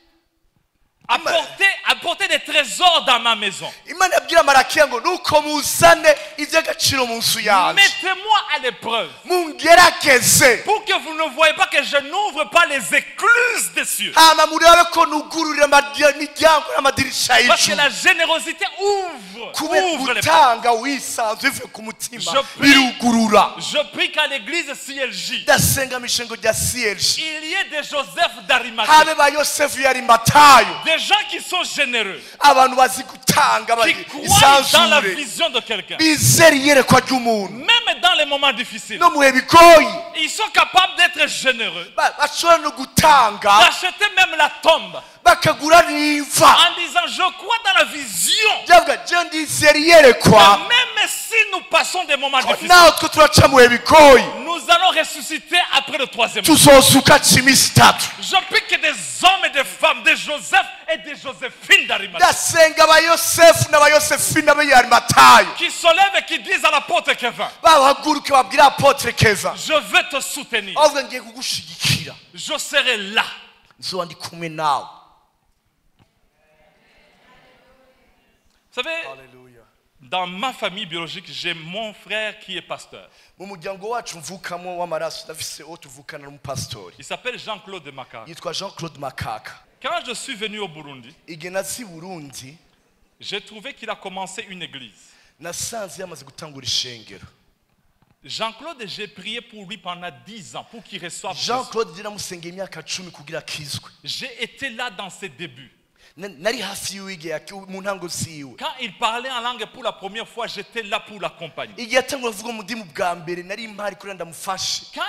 apportez des trésors dans ma maison. Mettez-moi à l'épreuve. Pour que vous ne voyez pas que je n'ouvre pas les écluses des cieux. Parce que la générosité ouvre les portes. Je prie qu'à l'église CLJ, il y ait des Joseph d'Arimathée, des gens qui sont généreux, qui croient dans la vision de quelqu'un, même dans les moments difficiles. Ils sont capables d'être généreux, d'acheter même la tombe, en disant je crois dans la vision, même si nous passons des moments difficiles, nous allons ressusciter après le 3e jour. Je prie que des hommes et des femmes, des Joseph et des Joséphine d'Arimathée, qui se lèvent et qui disent à l'apôtre Kevin, je vais te soutenir, je serai là. Vous savez, dans ma famille biologique, j'ai mon frère qui est pasteur. Il s'appelle Jean-Claude Makaka. Quand je suis venu au Burundi, j'ai trouvé qu'il a commencé une église. Jean-Claude, j'ai prié pour lui pendant 10 ans pour qu'il reçoive. J'ai été là dans ses débuts. Quand il parlait en langue pour la première fois, j'étais là pour l'accompagner. Quand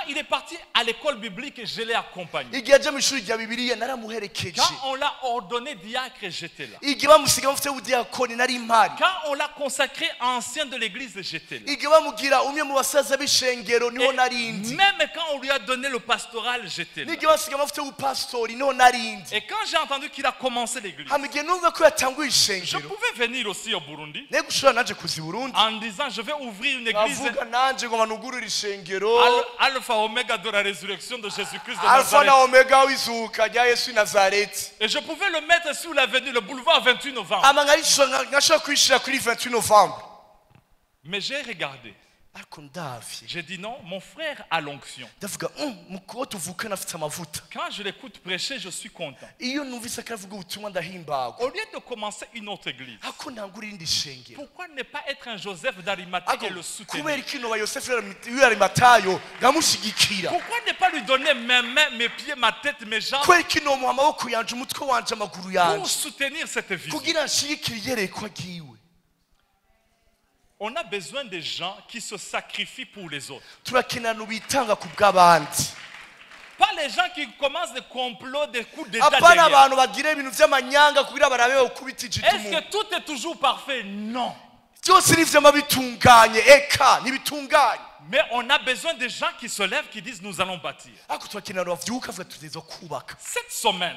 il est parti à l'école biblique, je l'ai accompagné. Quand on l'a ordonné diacre, j'étais là. Quand on l'a consacré ancien de l'église, j'étais là. Et même quand on lui a donné le pastoral, j'étais là. Et quand j'ai entendu qu'il a commencé l'église, je pouvais venir aussi au Burundi en disant je vais ouvrir une église Alpha Omega de la résurrection de Jésus-Christ de Nazareth. Et je pouvais le mettre sur l'avenue, le boulevard 28 novembre. Mais j'ai regardé. J'ai dit non, mon frère a l'onction. Quand je l'écoute prêcher, je suis content. Au lieu de commencer une autre église, pourquoi ne pas être un Joseph d'Arimathée et le soutenir? Pourquoi ne pas lui donner mes mains, mes pieds, ma tête, mes jambes pour soutenir cette vision? On a besoin de gens qui se sacrifient pour les autres. Pas les gens qui commencent des complots, des coups d'état derrière. Est-ce que tout est toujours parfait? Non. Mais on a besoin de gens qui se lèvent, qui disent nous allons bâtir. Cette semaine,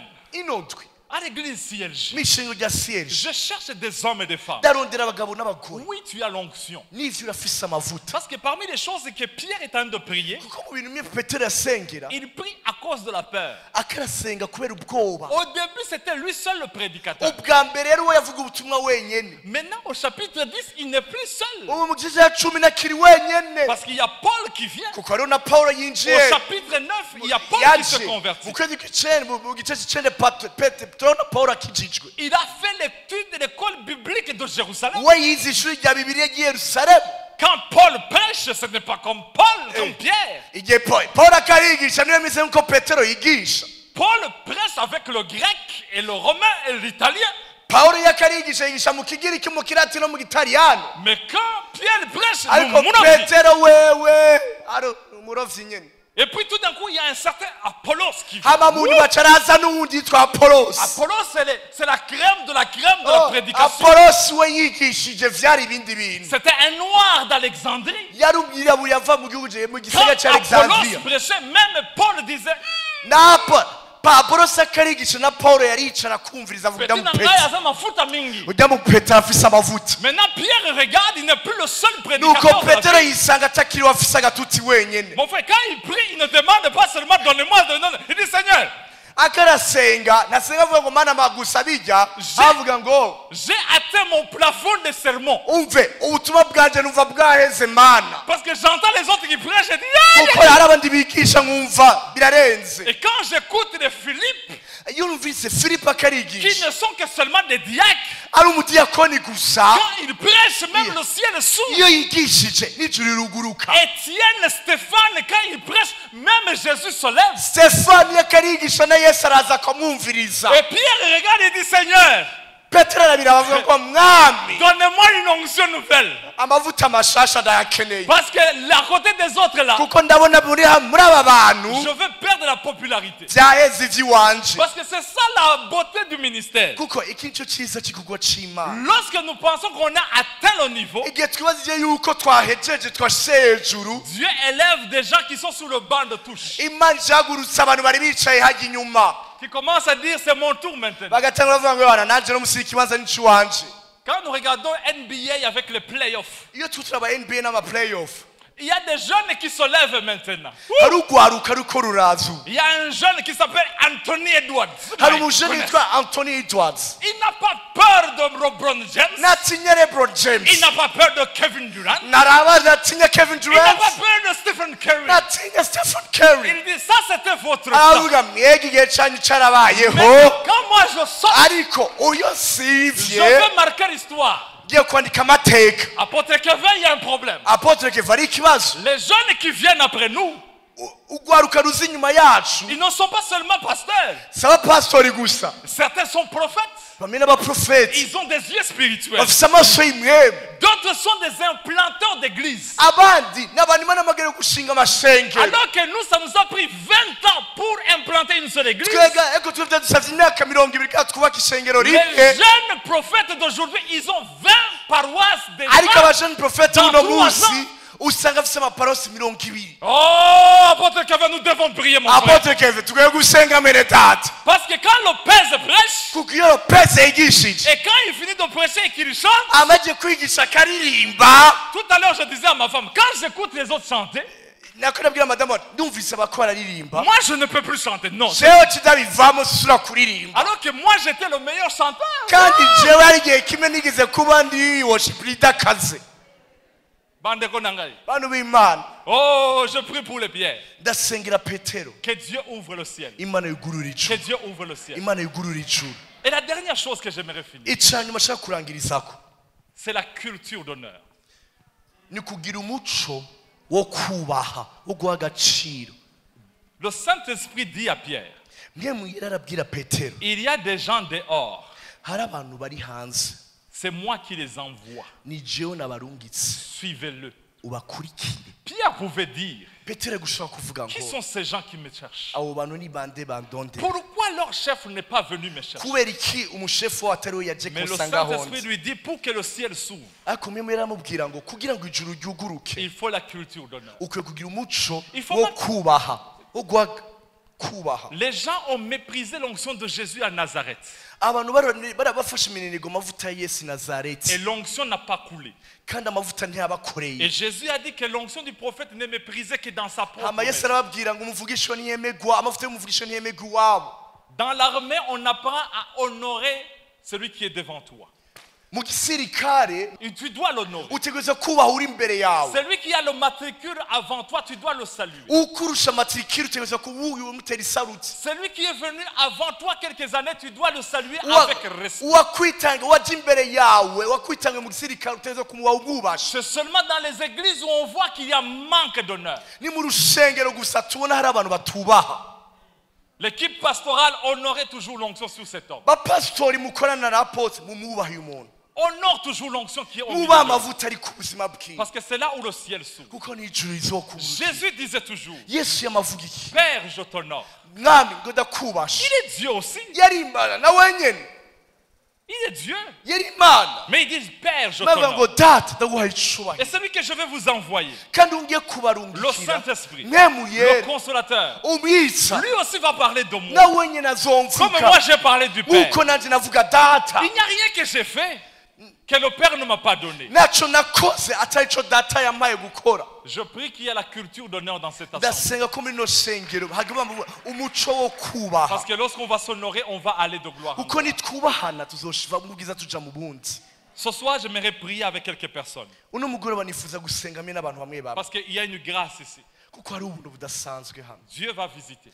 À l'église CLG, n'ishingo rya CLG je cherche des hommes et des femmes. ndarondera abagabo n'abagore Oui, tu as l'onction. n'ivyo urafise amavuta Parce que parmi les choses que Pierre est en train de prier, kuko mu bintu bimwe petero yasengera il prie à cause de la peur. akarasenga kubera ubwoba Au début, c'était lui seul le prédicateur. ubwa mbere rero we yavuga ubutumwa wenyene Maintenant, au chapitre 10, il n'est plus seul. ubu mu gice cya 10 nakiri wenyene Parce qu'il y a Paul qui vient. kuko hariho na Paulo Au yinjiye chapitre 9, il y a Paul qui se yaje convertit. mu kwezi kw'icenda mu gice c'icenda petero na Paulo akijijwe Il a fait l'étude de l'école biblique de Jérusalem. we yize ishuri rya bibiliya ry'i yerusalemu Quand Paul prêche, ce n'est pas comme Paul, comme Pierre. igihe Paulo akarigisha niyo meze nk'uko petero yigisha Paul prêche avec le grec et le romain et l'italien. Paulo yakarigisha yigisha mu kigiriki mu kirati no mu gitaliyano Mais quand Pierre prêche, ariko nous mourons. petero wewe ari umurovyi nyene Et puis tout d'un coup, il y a un certain Apollos qui vient. hama mu nyuma caraza n'uwundi yitwa Apollos Apollos, c'est la crème de la prédication. Apollos we yigishije vyari ibindi bintu C'était un noir d'Alexandrie. yari umwirabura yava mu gihugu mu Quand gisagara ca Apollos Alexandria prêchait, même Paul disait, Apollos akarigisha na Paulo yaricara kumviriza avuga Petit mu Nangai Petero aza mafuta mingi. ujya mu Petero afise amavuta Maintenant, Pierre regarde, il n'est plus le seul nuko prédicateur. de la Petero vie. yisanga atakiriwe afise agatuti wenyene Mon frère, quand il prie, il ne demande pas seulement donnez-moi, donnez-moi. Il dit Seigneur, akarasenga nasenga avuga ngo mana magusa bijya avuga ngo j'ai atteint mon plafond de sermon. umve ubutumwa bwanje numva bwaheze mana Parce que j'entends les autres qui prêchent et disent kuko hari abandi bigisha nkumva birarenze Et quand j'écoute les Philippe, iyo numvise Filipo qui akarigisha ne sont que seulement des diacres, ari umudiyakoni gusa quand ils prêchent, même le ciel s'ouvre. iyo yigishije n'ijuru riruguruka Étienne, Stéphane, quand ils prêchent, même Jésus se lève. Stefani akarigisha na Yesu araza akamwumviriza Et Pierre regarde et dit Seigneur, Petero arabira bavuga ko mwami donne-moi une onction nouvelle. amavuta mashasha ndayakeneye Parce que à côté des autres là, kuko ndabona muri aba bantu je veux perdre la popularité. byaheze ivy'iwanje Parce que c'est ça la beauté du ministère. kuko iki nico ciza cy'igikorwa c'Imana Lorsque nous pensons qu'on a atteint le niveau, igihe twibazije yuko twahejeje twashyize hejuru Dieu élève des gens qui sont sur le banc de touche. Imana ihagurutsa abantu bari bicaye hajya inyuma Qui commencent à dire c'est mon tour maintenant. bagatanga bavuga ngo bana nanje no musi ikibanza n'icy'iwanje Quand nous regardons NBA avec les playoffs, iyo turaba NBA n'ama playoff il y a des jeunes qui se lèvent maintenant. hari ugwaruka ruko rurazu Il y a un jeune qui s'appelle Anthony Edwards. hari umujeni witwa Anthony Edwards Il n'a pas peur de LeBron James. natinya LeBron James Il n'a pas peur de Kevin Durant. naraba natinya Kevin Il n'a Durant pas peur de Stephen Curry. natinya Stephen Curry Il dit ça c'était votre temps. aravuga mwege igihe cyanyu cyarabayeho Mais quand moi je sors, ariko uyo je sivye vais marquer l'histoire. ngiye kwandika amateka Apôtre Kevin, il y a un problème. Apotre Keva ari ikibazo Les jeunes qui viennent après nous, ugwaruka ruzi inyuma yacu ils ne sont pas seulement pasteurs. si abapasitori gusa Certains sont prophètes. bamwe n'abaprofeti Ils ont des yeux spirituels. bafise amaso y'imwemu D'autres sont des implanteurs d'église. abandi ni abantu imana amagere gushinga amashengero Alors que nous, ça nous a pris 20 ans pour implanter une seule église. twega eko twebwe dusavye imyaka 20 kandi twubaka ishengero Les rimwe jeunes prophètes d'aujourd'hui, ils ont 20 paroisses ariko déjà. abajeni profeti Dans uno 3 munsi ans. usanga afise amaparosi 20. Oh, apôtre Kevin, nous devons prier, mon frère. Apotre Keve tugiye gusenga mbere tata Parce que quand le père prêche, kuko iyo pese yigishije et quand il finit de prêcher et qu'il chante, amaze kwigisha akaririmba tout à l'heure je disais à ma femme, quand j'écoute les autres chanter, nako nabwira madamu ati ndumvise abako bararirimba moi je ne peux plus chanter. Non. jewe kidabivamo sisura kuririmba Alors que moi j'étais le meilleur chanteur. kandi jewe hari igihe kimwe nigeze kuba ndi worship leader akaze Bandeko Nangai. bantu b'imana Oh, je prie pour les pierres. ndasengera petero Que Dieu ouvre le ciel. imana yugurura Que icuru Dieu ouvre le ciel. imana yugurura icuru Et la dernière chose que j'aimerais finir, icanyuma ashaka kurangirizako c'est la culture d'honneur. ni kugira umuco wo kubaha wo guha agaciro Le Saint-Esprit dit à Pierre, mwe muyera arabwira petero il y a des gens dehors. hari abantu bari hanze C'est moi qui les envoie. ni jewe nabarungitse Suivez-le. ubakurikire Pierre pouvait dire, petero gushaka kuvuga qui ngo sont ces gens qui me cherchent? abo bantu ni bande bandonde Pourquoi leur chef n'est pas venu me chercher? kubera iki umushefu wawe atari we yaje Mais le kunsanga Saint-Esprit honze lui dit, pour que le ciel s'ouvre, ariko mwe yaramubwira ngo kugira ngo ijuru ryuguruke il faut la culture d'honneur. ukwiye kugira umuco Il faut wo pas- kubaha wo guha Les gens ont méprisé l'onction de Jésus à Nazareth. Et l'onction n'a pas coulé. Et Jésus a dit que l'onction du prophète n'est méprisée que dans sa propre maison. Dans l'armée, on apprend à honorer celui qui est devant toi. Tu dois l'honorer. Celui qui a le matricule avant toi, tu dois le saluer. Celui qui est venu avant toi quelques années, tu dois le saluer avec respect. C'est seulement dans les églises où on voit qu'il y a manque d'honneur. L'équipe pastorale honorait toujours l'onction sur cet homme. Honore toujours l'onction qui est au milieu. Parce que c'est là où le ciel s'ouvre. Jésus disait toujours, Père, je t'honore. Il est Dieu aussi. Il est Dieu. Mais il dit, Père, je t'honore. Et celui que je vais vous envoyer, le Saint-Esprit, le Consolateur, lui aussi va parler de moi. Comme moi j'ai parlé du Père. Il n'y a rien que j'ai fait que le Père ne m'a pas donné. Je prie qu'il y ait la culture d'honneur dans cette assemblée. Parce que lorsqu'on va s'honorer, on va aller de gloire en gloire. Ce soir, j'aimerais prier avec quelques personnes. Parce qu'il y a une grâce ici. Dieu va visiter.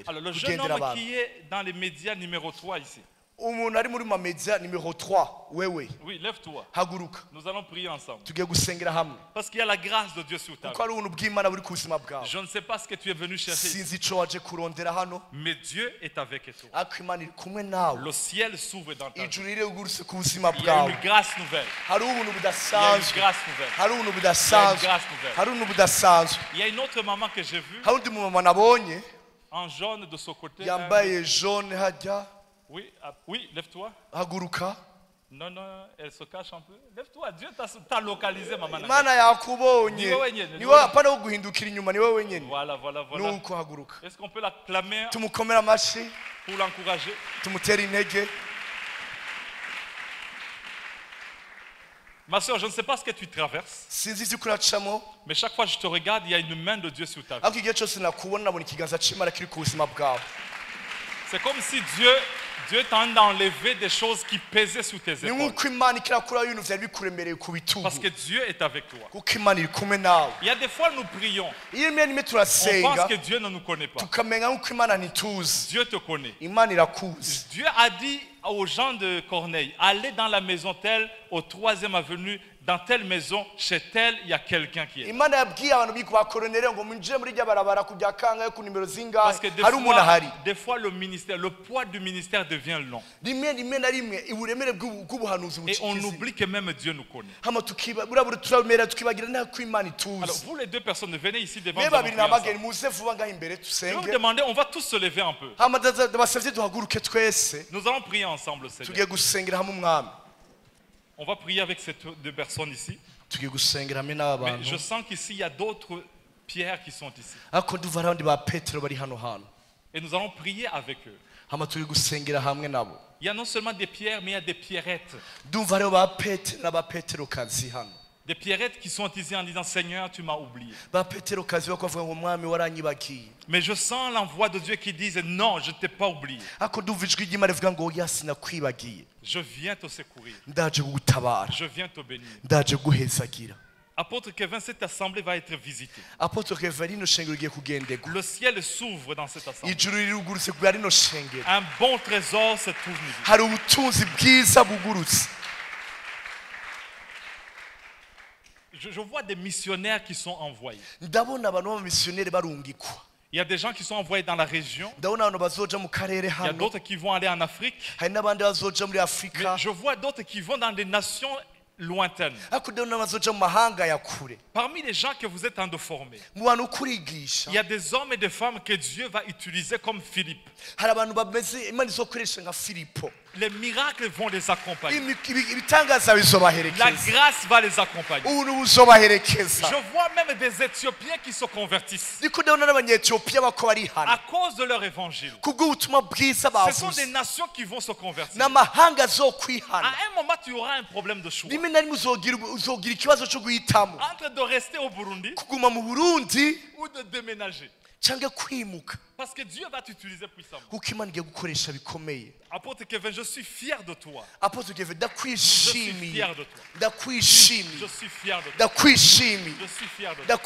Alors le jeune homme qui est dans les médias numéro 3 ici. Numéro 3. Oui, lève-toi. Nous allons prier ensemble. Parce qu'il y a la grâce de Dieu sur ta vie. Je ne sais pas ce que tu es venu chercher ici, mais Dieu est avec toi. Le ciel s'ouvre dans ta vie. Il y a une grâce nouvelle. Il y a une autre maman que j'ai vue en jaune de ce côté. Oui, oui, lève-toi. Non, elle se cache un peu. Lève-toi, Dieu t'a localisé, maman. Voilà. Est-ce qu'on peut l'acclamer pour l'encourager? Ma soeur, je ne sais pas ce que tu traverses, mais chaque fois que je te regarde, il y a une main de Dieu sur ta vie. C'est comme si Dieu t'a enlevé des choses qui pesaient sous tes épaules. Parce que Dieu est avec toi. Il y a des fois nous prions. On pense que Dieu ne nous connaît pas. Dieu te connaît. Dieu a dit aux gens de Corneille, allez dans la maison telle, au 3e avenue, dans telle maison, chez telle, il y a quelqu'un qui est. Parce que des fois le ministère, le poids du ministère devient long. Et on oublie que même Dieu nous connaît. Alors vous les deux personnes, venez ici devant nous. Je vais vous demander, on va tous se lever un peu. Nous allons prier ensemble, Seigneur. On va prier avec ces deux personnes ici. Mais je sens qu'ici, il y a d'autres pierres qui sont ici. Et nous allons prier avec eux. Il y a non seulement des pierres, mais il y a des pierrettes. Des pierrettes qui sont ici en disant, Seigneur, tu m'as oublié. Mais je sens l'envoi de Dieu qui dit, non, je ne t'ai pas oublié. Je viens te secourir. Je viens te bénir. Apôtre Kevin, cette assemblée va être visitée. Le ciel s'ouvre dans cette assemblée. Un bon trésor se trouve ici. Je vois des missionnaires qui sont envoyés. Il y a des gens qui sont envoyés dans la région. Il y a d'autres qui vont aller en Afrique. Mais je vois d'autres qui vont dans des nations lointaines. Parmi les gens que vous êtes en train de former, il y a des hommes et des femmes que Dieu va utiliser comme Philippe. les miracles vont les accompagner. La grâce va les accompagner. Je vois même des Éthiopiens qui se convertissent à cause de leur évangile. Ce sont des nations qui vont se convertir. À un moment, tu auras un problème de choix. Entre de rester au Burundi ou de déménager. Parce que Dieu va t'utiliser puissamment. Apôtre Kevin, je suis fier de toi. Je suis fier de toi. Je suis fier de toi. Je suis fier de toi.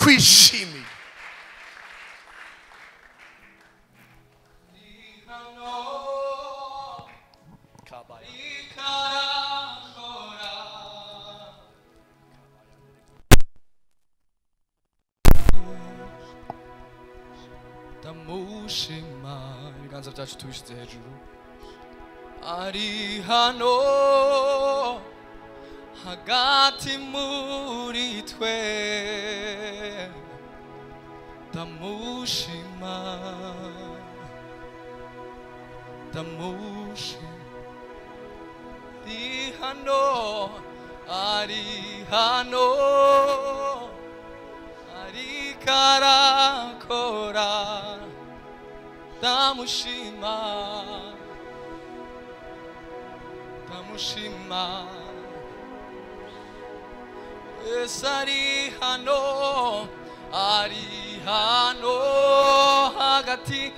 Damushima ibiganza byacu tubishyize hejuru ari hano hagati muri twe damushima ari hano ari karakora damushima Yesu ari hano hagati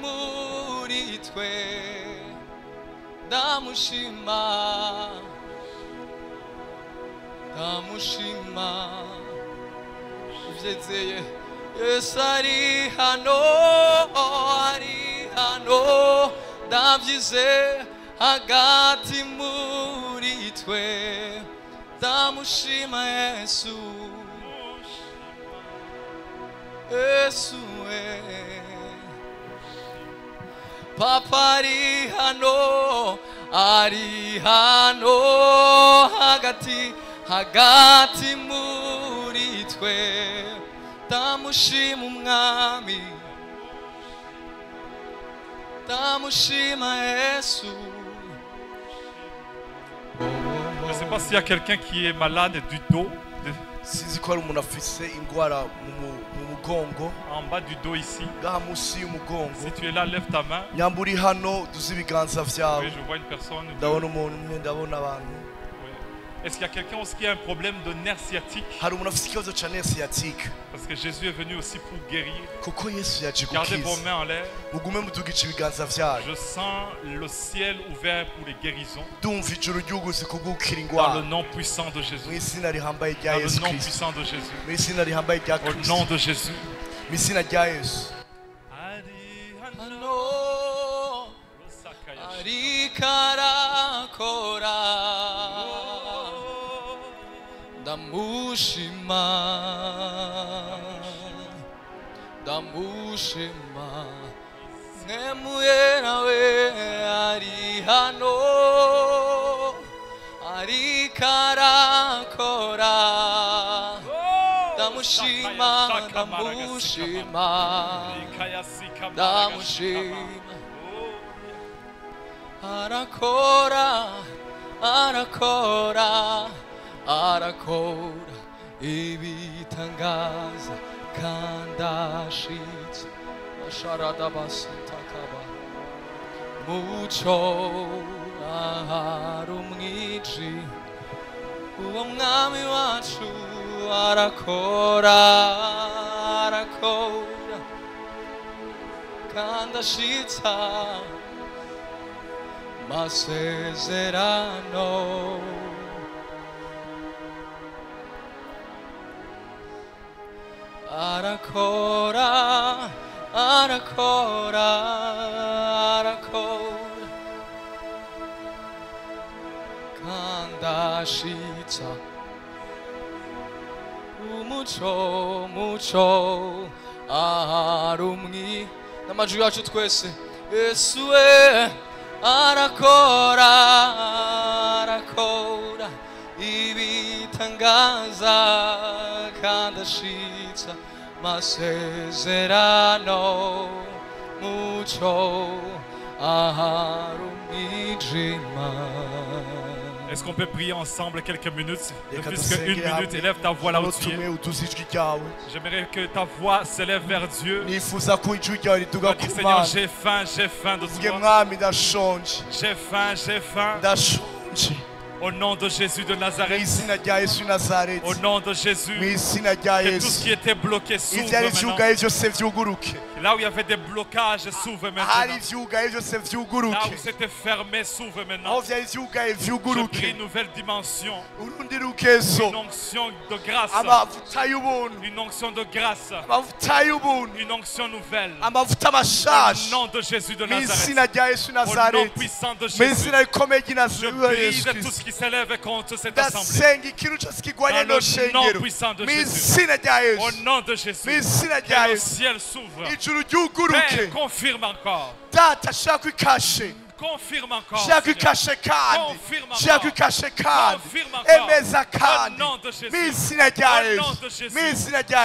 muri twe damushima uvyezeye Yesu ari hano ndavyize hagati muri twe damushima Yesu Papa ari hano hagati muri twe damushima umwami damushima Yesu. Je ne sais pas s'il y a quelqu'un qui est malade du dos. En bas du dos ici. Si tu es là, lève ta main. Oui, je vois une personne. Est-ce qu'il y a quelqu'un aussi qui a un problème de nerf sciatique? Parce que Jésus est venu aussi pour guérir. Gardez vos mains en l'air. Je sens le ciel ouvert pour les guérisons. Dans le nom puissant de Jésus. Dans le nom puissant de Jésus. Au nom de Jésus. Damushima Nemuye nawe ari hano ari karakora Damushima arakora ibitangaza kandashitse asharada basintakaba muco aharumwiji uwo mwami wacu arakora kandashitsa masezerano arakora kandashitsa umuco aharumwi n'amajwi yacu twese Yesu arakora ibitangaza kandashitsa masezerano muco aharumwi Est-ce qu'on peut prier ensemble quelques minutes? Ne plus qu'une minute, élève ta voix là où tu es. J'aimerais que ta voix s'élève vers Dieu. Dis, Seigneur, j'ai faim de toi. J'ai faim. Au nom de Jésus de Nazareth. Au nom de Jésus. Que tout ce qui était bloqué s'ouvre maintenant. Là où il y avait des blocages s'ouvre maintenant. Là où c'était fermé s'ouvre maintenant. Je prie une nouvelle dimension. Une onction de grâce. Une onction de grâce. Une onction nouvelle. Au nom de Jésus de Nazareth. Au nom puissant de Jésus. Je brise tout ce qui s'élève contre cette assemblée. Dans le nom puissant de Jésus. Au nom de Jésus. Que le ciel s'ouvre. Père, confirme encore. Confirme encore. Au nom de Jésus.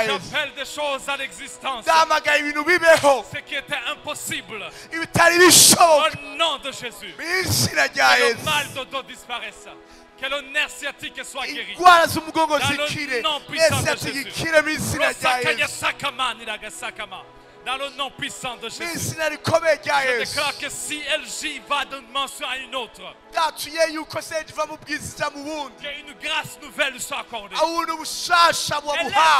J'appelle des choses à l'existence. Ce qui était impossible. Au nom de Jésus. Que le mal de dos disparaisse. Que le nerf sciatique soit guéri. Dans le nom puissant de Jésus. Dans le nom puissant de Jésus. Je déclare que si LJ va d'une dimension à une autre, qu'une grâce nouvelle soit accordée. Élève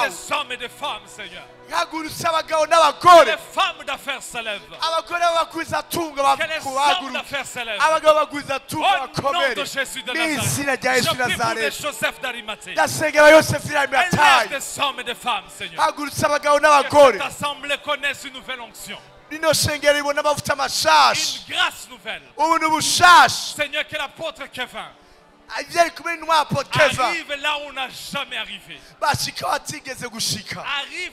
des hommes et des femmes, Seigneur. Que les femmes d'affaires se lèvent. Que les hommes d'affaires se lèvent. Au nom de Jésus de Nazareth. Je prie pour des Joseph d'Arimathée. Élève des hommes et des femmes, Seigneur. Que cette assemblée connaisse une nouvelle onction. Une grâce nouvelle. Seigneur, que l'apôtre Kevin arrive là où on n'a jamais arrivé. Arrive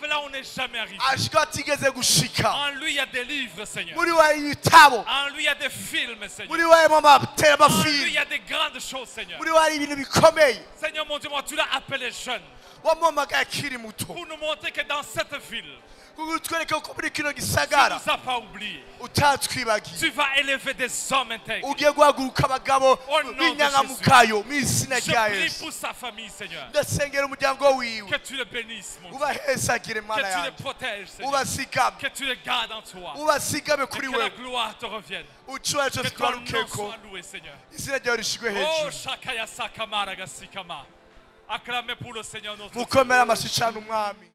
là où on n'est jamais arrivé. En lui il y a des livres, Seigneur. En lui il y a des films, Seigneur. En lui il y a des grandes choses, Seigneur. Seigneur mon Dieu, moi tu l'as appelé jeune. Pour nous montrer que dans cette ville, tu ne nous as pas oublié. Tu vas élever des hommes intègres. Au nom de Jésus. Je prie pour sa famille, Seigneur. Que tu le bénisses, mon Dieu. Que tu le protèges, Seigneur. Que tu le gardes en toi. Et que la gloire te revienne. Que ton nom soit loué, Seigneur. Oh, Shakaya Sakamara Gasikama. Acclamez pour le Seigneur notre Dieu.